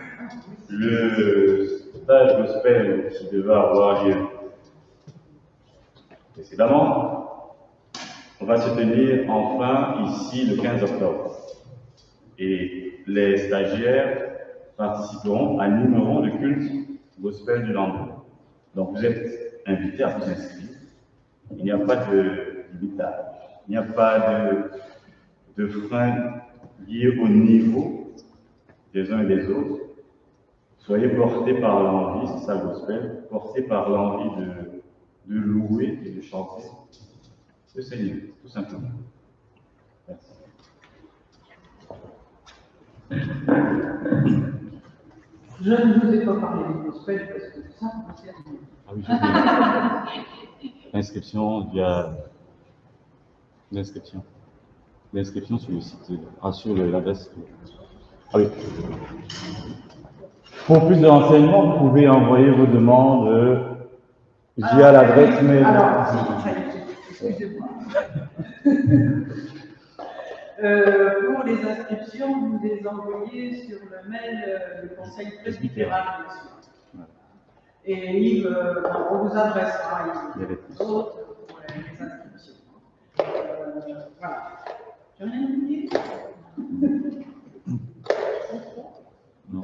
le stage gospel qui devait avoir lieu précédemment va se tenir enfin ici le 15 octobre. Et les stagiaires participeront, animeront le culte gospel du lendemain. Donc vous êtes invités à vous inscrire. Il n'y a pas de limitage, il n'y a pas de frein lié au niveau des uns et des autres. Soyez portés par l'envie, c'est ça le gospel, portés par l'envie de louer et de chanter le Seigneur, tout simplement. Merci. Je ne vous ai pas parlé du gospel parce que ça, c'est à vous. Ah oui, j'ai vu. L'inscription via l'inscription sur le site, sur l'adresse. Ah oui. Pour plus de renseignements, vous pouvez envoyer vos demandes via l'adresse mail. Alors, si, excusez-moi. Pour les inscriptions, vous les envoyez sur le mail du Conseil presbytéral, bien sûr. Et Yves, on vous adressera les autres pour les inscriptions. Voilà. J'ai rien à dire. Non.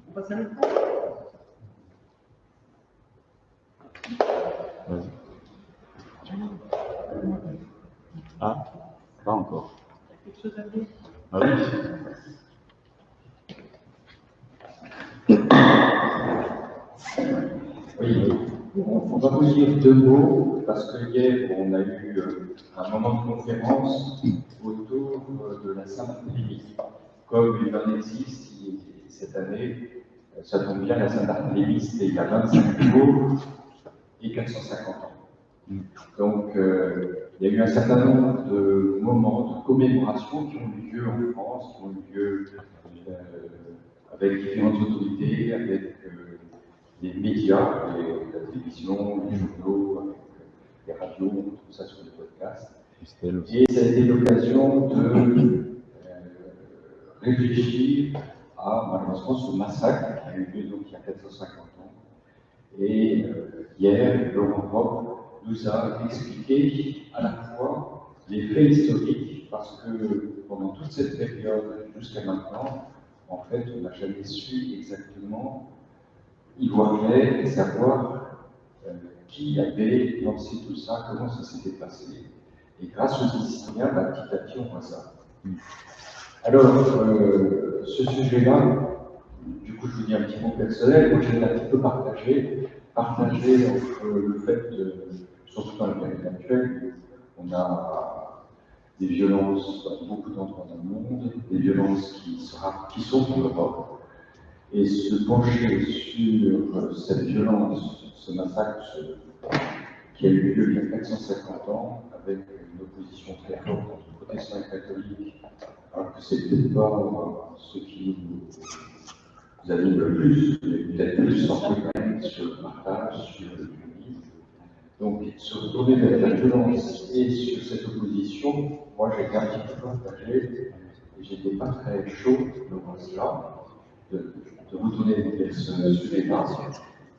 On passe à l'autre. Vas-y. Ah, pas encore. Il y a quelque chose à dire? Ah oui. Oui, on va vous dire 2 mots, parce que hier, on a eu un moment de conférence autour de la Saint-Barthélemy. Comme il en existe cette année, ça tombe bien, la Saint-Barthélemy, c'était il y a 25 jours et 450 ans. Donc, il y a eu un certain nombre de moments de commémoration qui ont eu lieu en France, qui ont eu lieu avec différentes autorités, avec les médias, la télévision, les journaux, avec les radios, on trouve ça sur les podcasts. Et ça a été l'occasion de réfléchir à malheureusement ce massacre qui a eu lieu donc il y a 450 ans. Et hier, Laurent Roch nous a expliqué à la fois les faits historiques, parce que pendant toute cette période jusqu'à maintenant, en fait, on n'a jamais su exactement y voir clair et savoir qui avait lancé tout ça, comment ça s'était passé. Et grâce aux historiens, petit à petit, on voit ça. Alors, ce sujet-là, du coup, je vous dis un petit mot personnel, moi j'ai un petit peu partagé entre le fait, surtout dans la période actuelle, on a des violences dans beaucoup d'endroits dans le monde, des violences qui sont en Europe, et se pencher sur cette violence, ce massacre qui a eu lieu il y a 450 ans, avec une opposition très forte entre protestants et catholiques, alors que c'est peut-être pas ce qui nous anime le plus, mais peut-être plus centré quand même sur le partage, sur le l'humanisme. Donc, se retourner vers la violence et sur cette opposition, moi j'ai été un petit peu partagé, et j'étais pas très chaud de voir cela, de retourner vers ce sujet-là.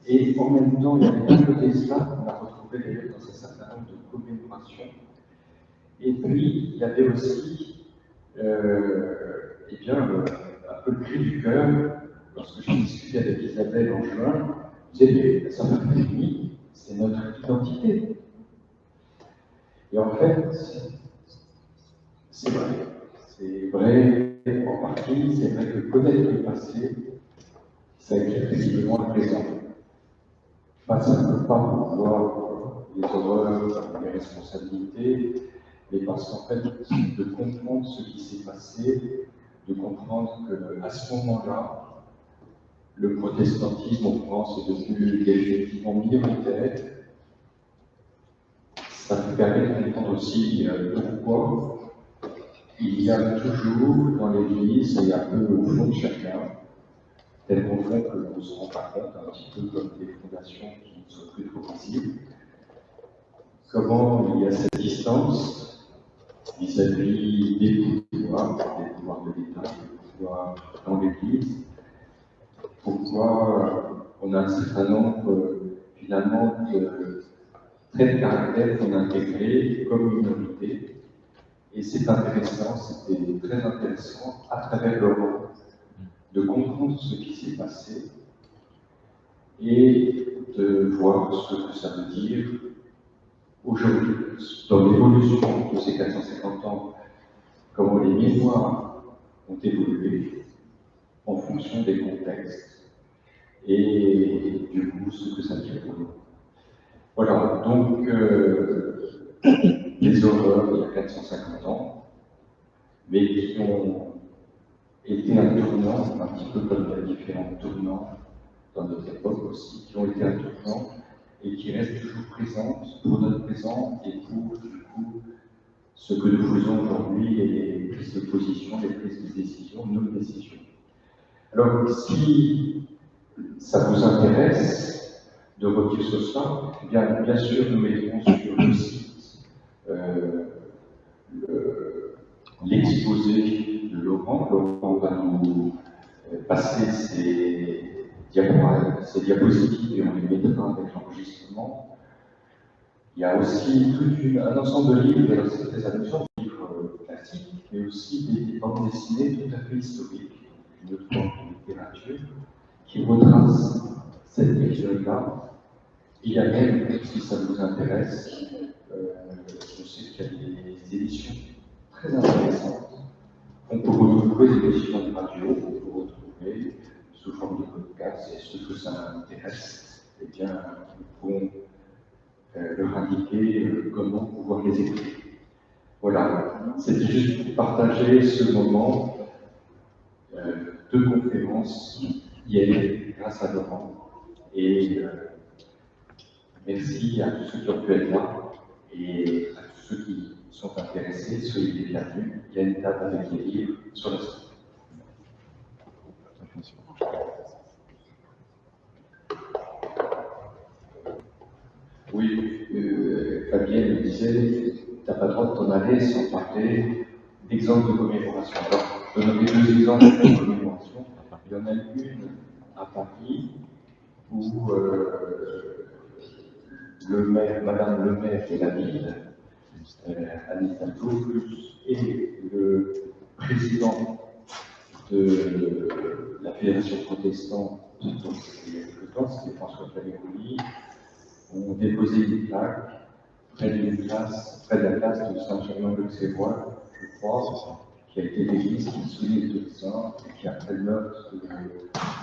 Et en même temps, il y avait d'un côté cela, qu'on a retrouvé d'ailleurs dans un certain nombre de commémorations. Et puis, il y avait aussi eh bien, un peu le cri du cœur, lorsque j'ai discuté avec Isabelle en juin, je disais, mais ça m'a fait fini, c'est notre identité. Et en fait, c'est vrai. C'est vrai en partie, c'est vrai que connaître le passé, ça écrit précisément le présent. Pas simplement pour voir les horreurs, les responsabilités, mais parce qu'en fait, de comprendre ce qui s'est passé, de comprendre qu'à ce moment-là, le protestantisme en France est devenu définitivement minoritaire, ça nous permet de comprendre aussi pourquoi il y a toujours dans l'Église, et un peu au fond de chacun, tel qu'au fond que l'on ne se rend pas compte, un petit peu comme des fondations qui ne sont plus trop visibles, comment il y a cette distance vis-à-vis des pouvoirs de l'État, des pouvoirs dans l'Église, pourquoi on a un certain nombre finalement de traits de caractère qu'on a intégrés comme minorité. Et c'est intéressant, c'était très intéressant à travers le roman de comprendre ce qui s'est passé et de voir ce que ça veut dire aujourd'hui, dans l'évolution de ces 450 ans, comment les mémoires ont évolué en fonction des contextes et du coup ce que ça veut dire pour nous. Voilà, donc les horreurs il y a 450 ans, mais qui ont été un tournant, un petit peu comme il y a différents tournants dans notre époque aussi, qui ont été un tournant et qui restent toujours présentes pour notre présent et pour, du coup, ce que nous faisons aujourd'hui et les prises de position, les prises de décision, nos décisions. Alors, si ça vous intéresse de revenir sur ça, bien sûr, nous mettrons sur le site l'exposé de Laurent. Laurent va nous passer ses diapositives et on les mettra avec l'enregistrement. Il y a aussi un ensemble de livres, c'est très amusant, des livres classiques, mais aussi des bandes dessinées tout à fait historiques, une autre forme de littérature, qui retrace cette période-là. Il y a même, si ça vous intéresse, je sais qu'il y a des éditions très intéressantes. On peut retrouver des émissions de radio, on peut retrouver sous forme de podcast, et ceux que ça intéresse, eh bien, nous pouvons leur indiquer comment pouvoir les écrire. Voilà, c'était juste pour partager ce moment de conférence hier grâce à Laurent. Et merci à tous ceux qui ont pu être là et à tous ceux qui sont intéressés, soyez les bienvenus. Il y a une table avec les livres sur la salle. Oui, Fabienne me disait, tu n'as pas le droit de t'en aller sans parler d'exemples de commémoration. Alors, je donnerai deux exemples de commémoration. Il y en a une à Paris où Madame le maire de la ville, Anita Taufus, et le président de la Fédération protestante, donc il y a quelque temps, c'était François Caléroli, ont déposé une plaque près de la place de Saint-Germain-l'Auxerrois, je crois, qui a été l'église qui souligne tout ça, et qui, après le meurtre de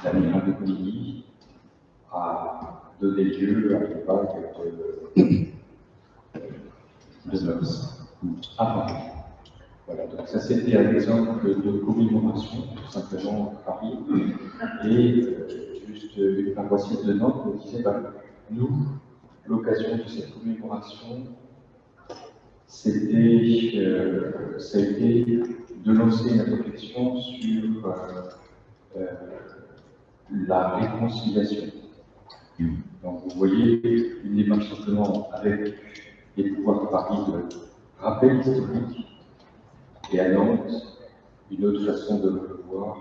l'amiral de Coligny, a donné lieu à une vague de mœurs à Paris. Voilà, donc ça c'était un exemple de commémoration, tout simplement à Paris. Et juste une paroissienne de Nantes me disait, nous, l'occasion de cette commémoration, ça a été de lancer une réflexion sur la réconciliation. Donc vous voyez une démarche simplement avec les pouvoirs de Paris de rappel historique, et à Nantes, une autre façon de voir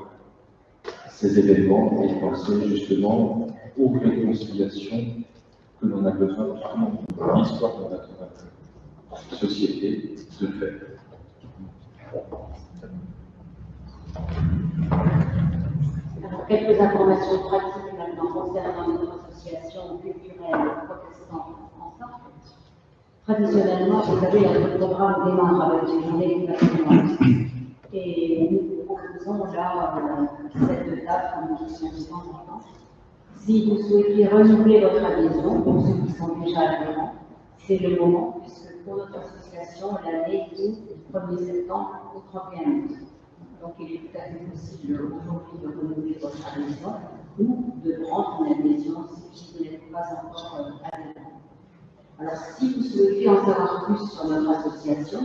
ces événements et de penser justement aux réconciliations que l'on a besoin dans l'histoire de notre société de faire. Alors, quelques informations pratiques maintenant concernant notre association culturelle protestante en Sarthe. Traditionnellement, vous savez, notre programme démarre avec les journées du patrimoine. Et nous proposons là cette date comme nous sommes maintenant. Si vous souhaitez renouveler votre adhésion, pour ceux qui sont déjà adhérents, c'est le moment, puisque pour notre association, l'année est du 1er septembre au 31 août. Donc il est tout à fait possible aujourd'hui de renouveler votre adhésion ou de prendre une adhésion si vous n'êtes pas encore adhérent. Alors si vous souhaitez en savoir plus sur notre association,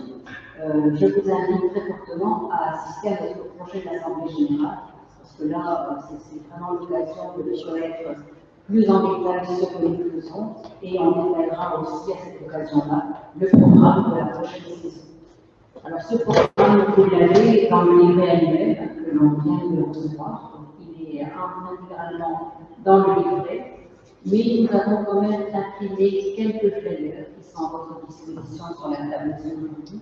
je vous invite très fortement à assister à notre prochaine assemblée générale, parce que là, c'est vraiment l'occasion de connaître plus en détail ce que nous faisons, et on détaillera aussi à cette occasion-là le programme de la prochaine saison. Alors ce programme, vous l'avez dans le livret annuel que l'on vient de recevoir. Il est intégralement dans le livret, mais nous avons quand même imprimé quelques flyers qui sont à votre disposition sur la table aujourd'hui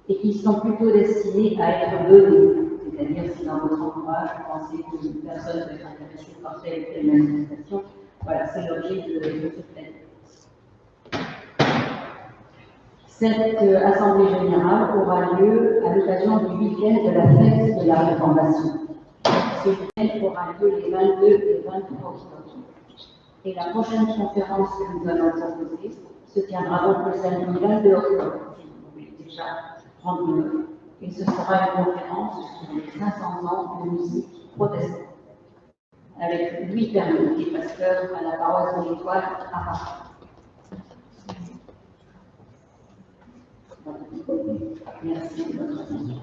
et qui sont plutôt destinés à être donnés. C'est-à-dire si dans votre entourage vous pensez qu'une personne peut être intéressée par telle ou telle manifestation, voilà, c'est l'objet de ce flyer. Cette assemblée générale aura lieu à l'occasion du week-end de la fête de la Réformation. Ce week-end aura lieu les 22 et 23 octobre. Et la prochaine conférence que nous allons proposer se tiendra donc le samedi 22 octobre, si vous voulez déjà prendre note. Et ce sera une conférence sur les 500 ans de musique protestante, avec Louis Pernaut, qui est pasteur à la paroisse de l'Étoile à Paris. Merci de votre attention.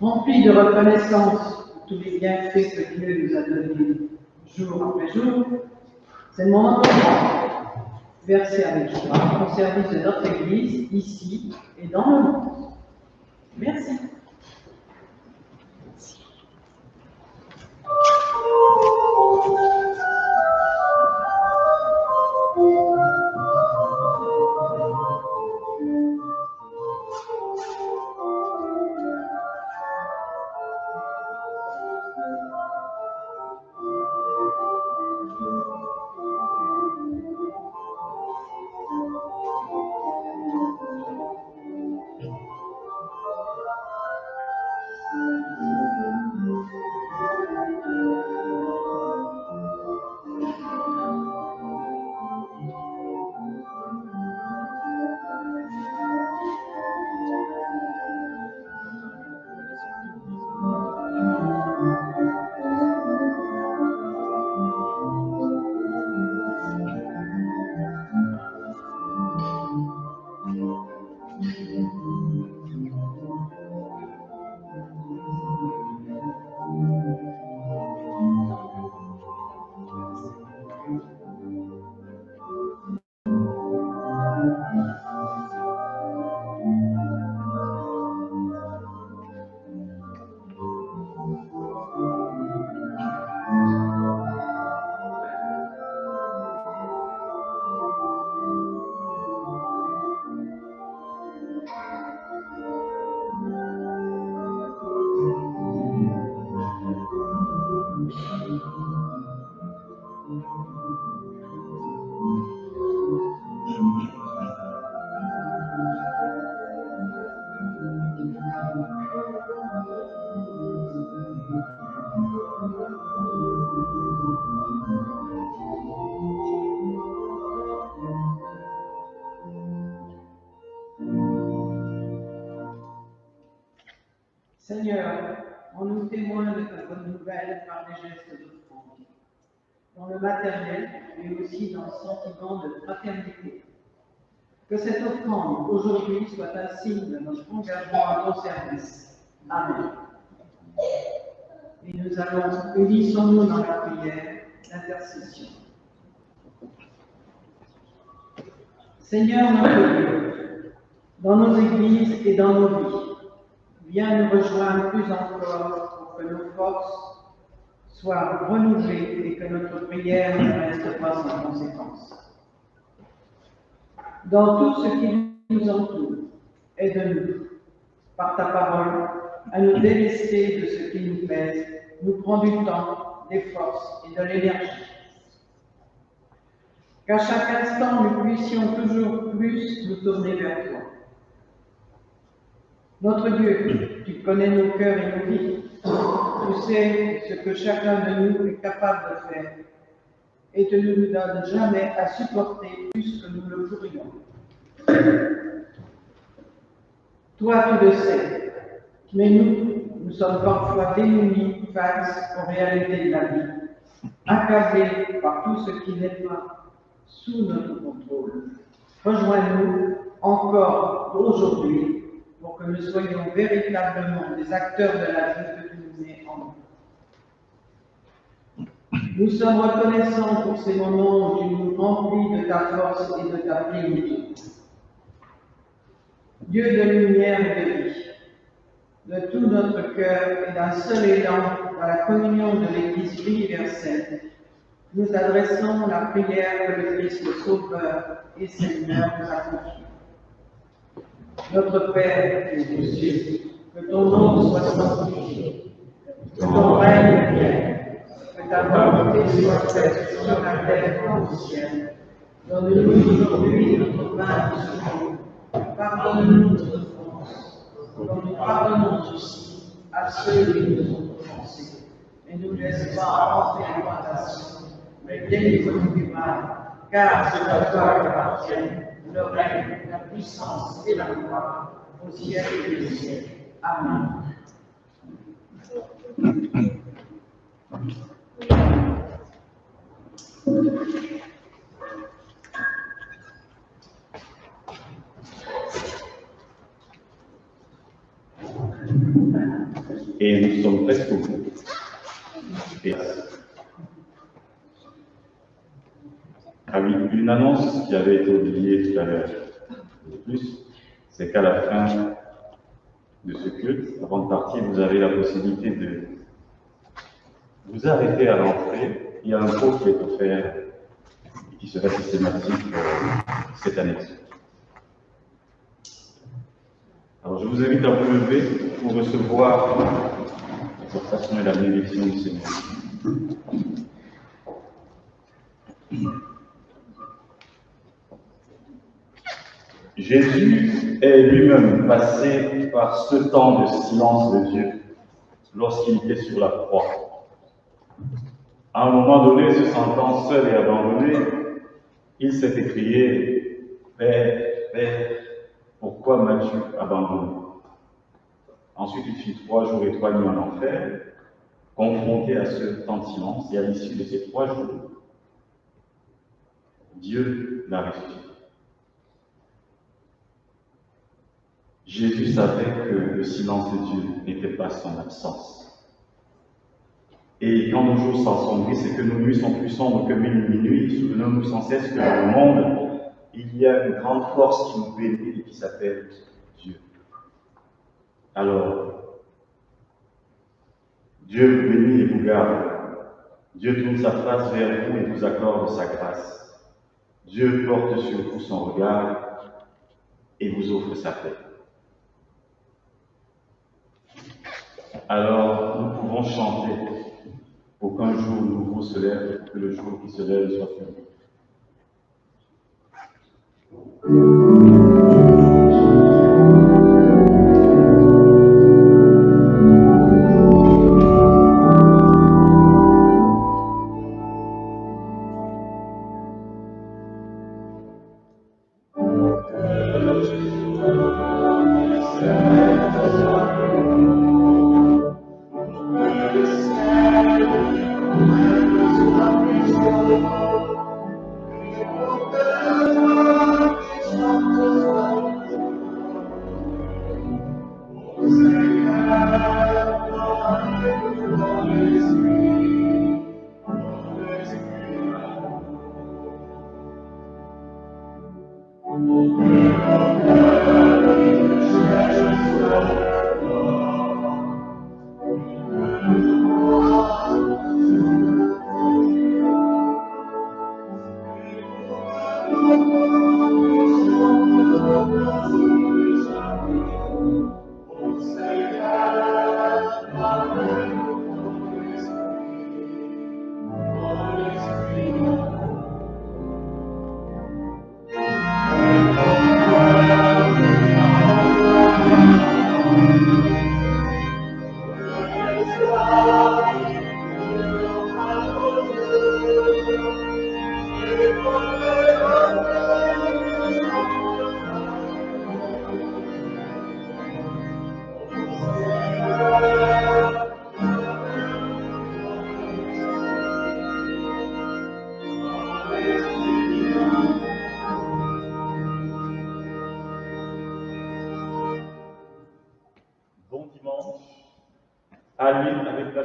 Rempli de reconnaissance pour tous les bienfaits que Dieu nous a donnés jour après jour, c'est le moment de verser avec joie au service de notre Église, ici et dans le monde. Merci. Seigneur, rends-nous témoins de ta bonne nouvelle par des gestes d'offrande, dans le matériel, mais aussi dans le sentiment de fraternité. Que cette offrande aujourd'hui soit un signe de notre engagement à ton service. Amen. Et nous allons, unissons-nous dans la prière, l'intercession. Seigneur notre Dieu, dans nos églises et dans nos vies, viens nous rejoindre plus encore pour que nos forces soit renouvelée et que notre prière ne reste pas sans conséquence. Dans tout ce qui nous entoure, aide-nous, par ta parole, à nous délester de ce qui nous pèse, nous prend du temps, des forces et de l'énergie. Qu'à chaque instant, nous puissions toujours plus nous tourner vers toi. Notre Dieu, tu connais nos cœurs et nos vies. Tu sais ce que chacun de nous est capable de faire et tu ne nous donnes jamais à supporter plus que nous le pourrions. Toi, tu le sais, mais nous sommes parfois démunis face aux réalités de la vie, accablés par tout ce qui n'est pas sous notre contrôle. Rejoins-nous encore aujourd'hui pour que nous soyons véritablement des acteurs de la vie que tu nous mets en nous. Nous sommes reconnaissants pour ces moments où tu nous remplis de ta force et de ta plénitude. Dieu de lumière et de vie, de tout notre cœur et d'un seul élan dans la communion de l'Église universelle, nous adressons la prière que le Christ le Sauveur et Seigneur nous a confiée. Notre Père qui es aux cieux, que ton nom soit sanctifié, que ton règne vienne, que ta volonté soit faite sur la terre comme au ciel. Donne-nous aujourd'hui notre pain de ce jour. Pardonne-nous nos offenses, comme nous pardonnons aussi à ceux qui nous ont offensés. Et ne nous laisse pas entrer en tentation, mais délivre-nous du mal, car c'est à toi qu'appartiennent le règne, la puissance et la gloire au siècle des siècles. Amen. Et nous sommes presque au bout. Ah oui, une annonce qui avait été oubliée tout à l'heure de plus, c'est qu'à la fin de ce culte, avant de partir, vous avez la possibilité de vous arrêter à l'entrée. Il y a un pot qui est offert et qui sera systématique cette année. Alors je vous invite à vous lever pour recevoir l'exhortation et la bénédiction du Seigneur. Jésus est lui-même passé par ce temps de silence de Dieu lorsqu'il était sur la croix. À un moment donné, se sentant seul et abandonné, il s'est écrié « Père, Père, pourquoi m'as-tu abandonné ?» Ensuite, il fit 3 jours et 3 nuits en enfer, confronté à ce temps de silence, et à l'issue de ces 3 jours, Dieu l'a ressuscité. Jésus savait que le silence de Dieu n'était pas son absence. Et quand nos jours s'assombrissent et que nos nuits sont plus sombres que 1000 minuit, souvenons-nous sans cesse que dans le monde, il y a une grande force qui nous bénit et qui s'appelle Dieu. Alors, Dieu vous bénit et vous garde. Dieu tourne sa face vers vous et vous accorde sa grâce. Dieu porte sur vous son regard et vous offre sa paix. Alors, nous pouvons chanter pour qu'un jour nouveau se lève, que le jour qui se lève soit fini.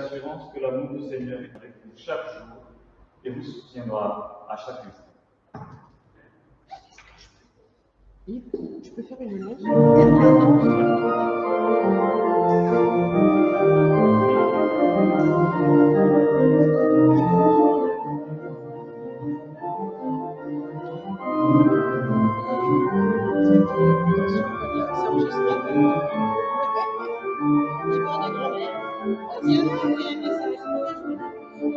l'assurance que l'amour du Seigneur est avec vous chaque jour et vous soutiendra à chaque instant. Yves, je peux faire une annonce? Ça enregistre. Yves, on est grand-mère. Viens nous envoyer un message.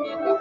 Viens voir.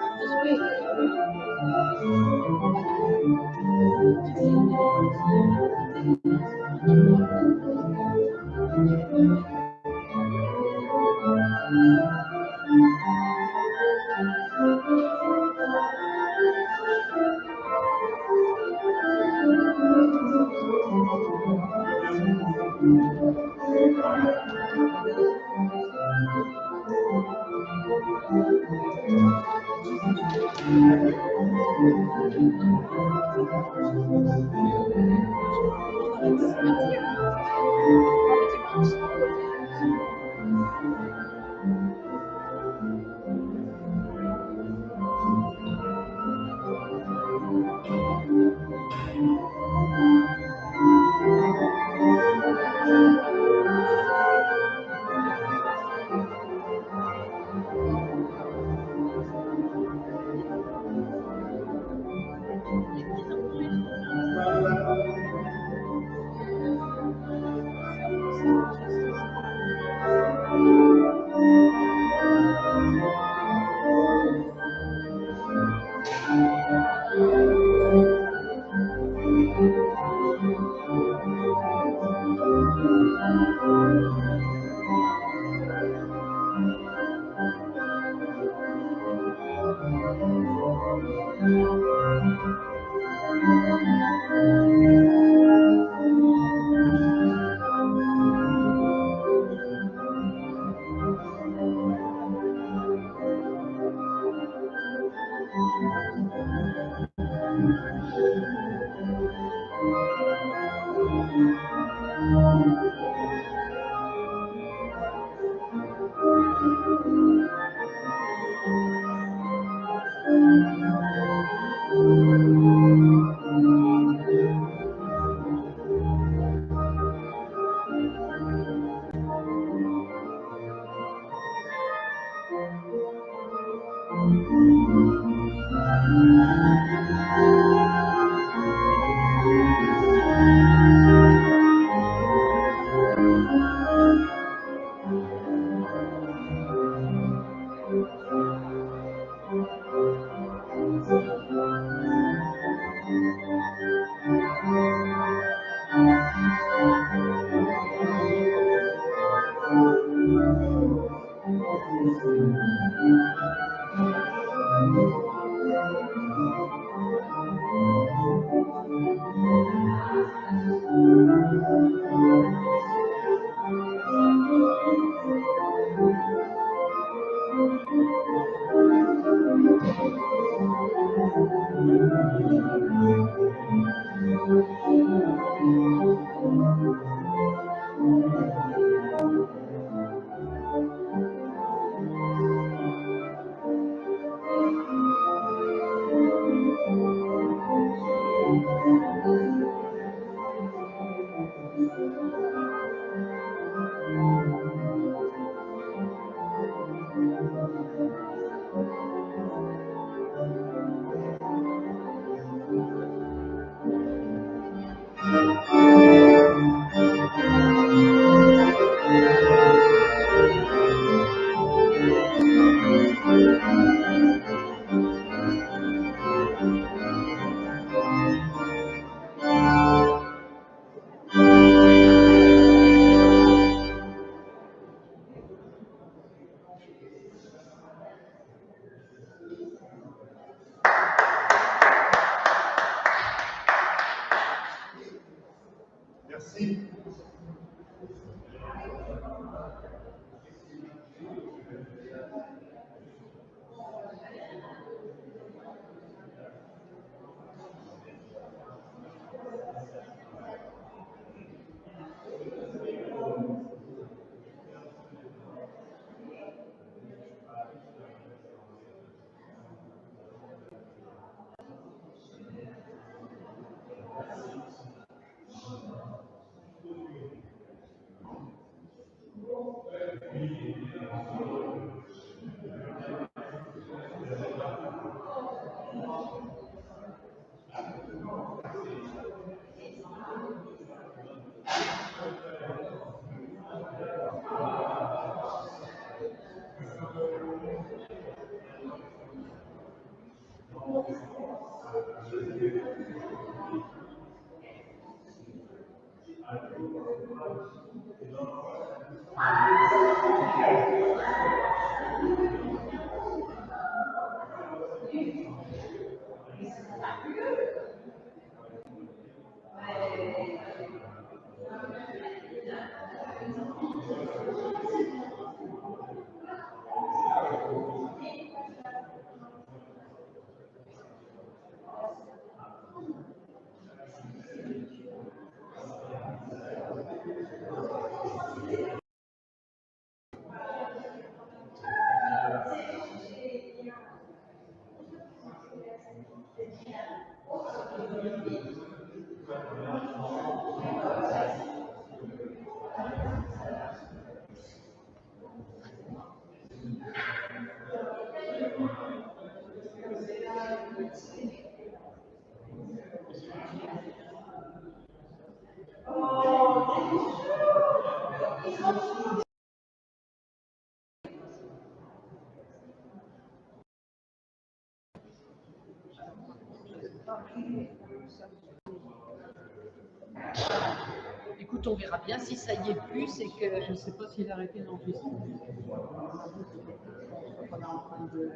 Écoute, on verra bien si ça y est plus, c'est que... Je ne sais pas s'il a arrêté d'enregistrer. On est en train de...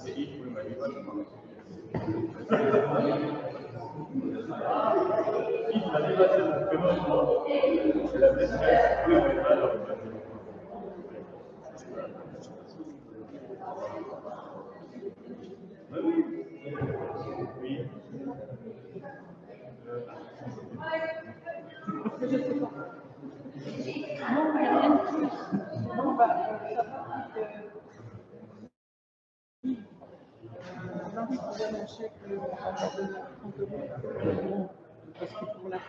C'est Yves qui m'a dit pas, je pense. Yves m'a dit pas, c'est mon prénom, c'est la maîtresse. Oui, mais alors, oui. Oui. Je ne sais pas. Non, il n'y a rien de plus. Bon, bah, ça va que... Lundi, je vais mon chèque de 30 €. Bon, parce que pour la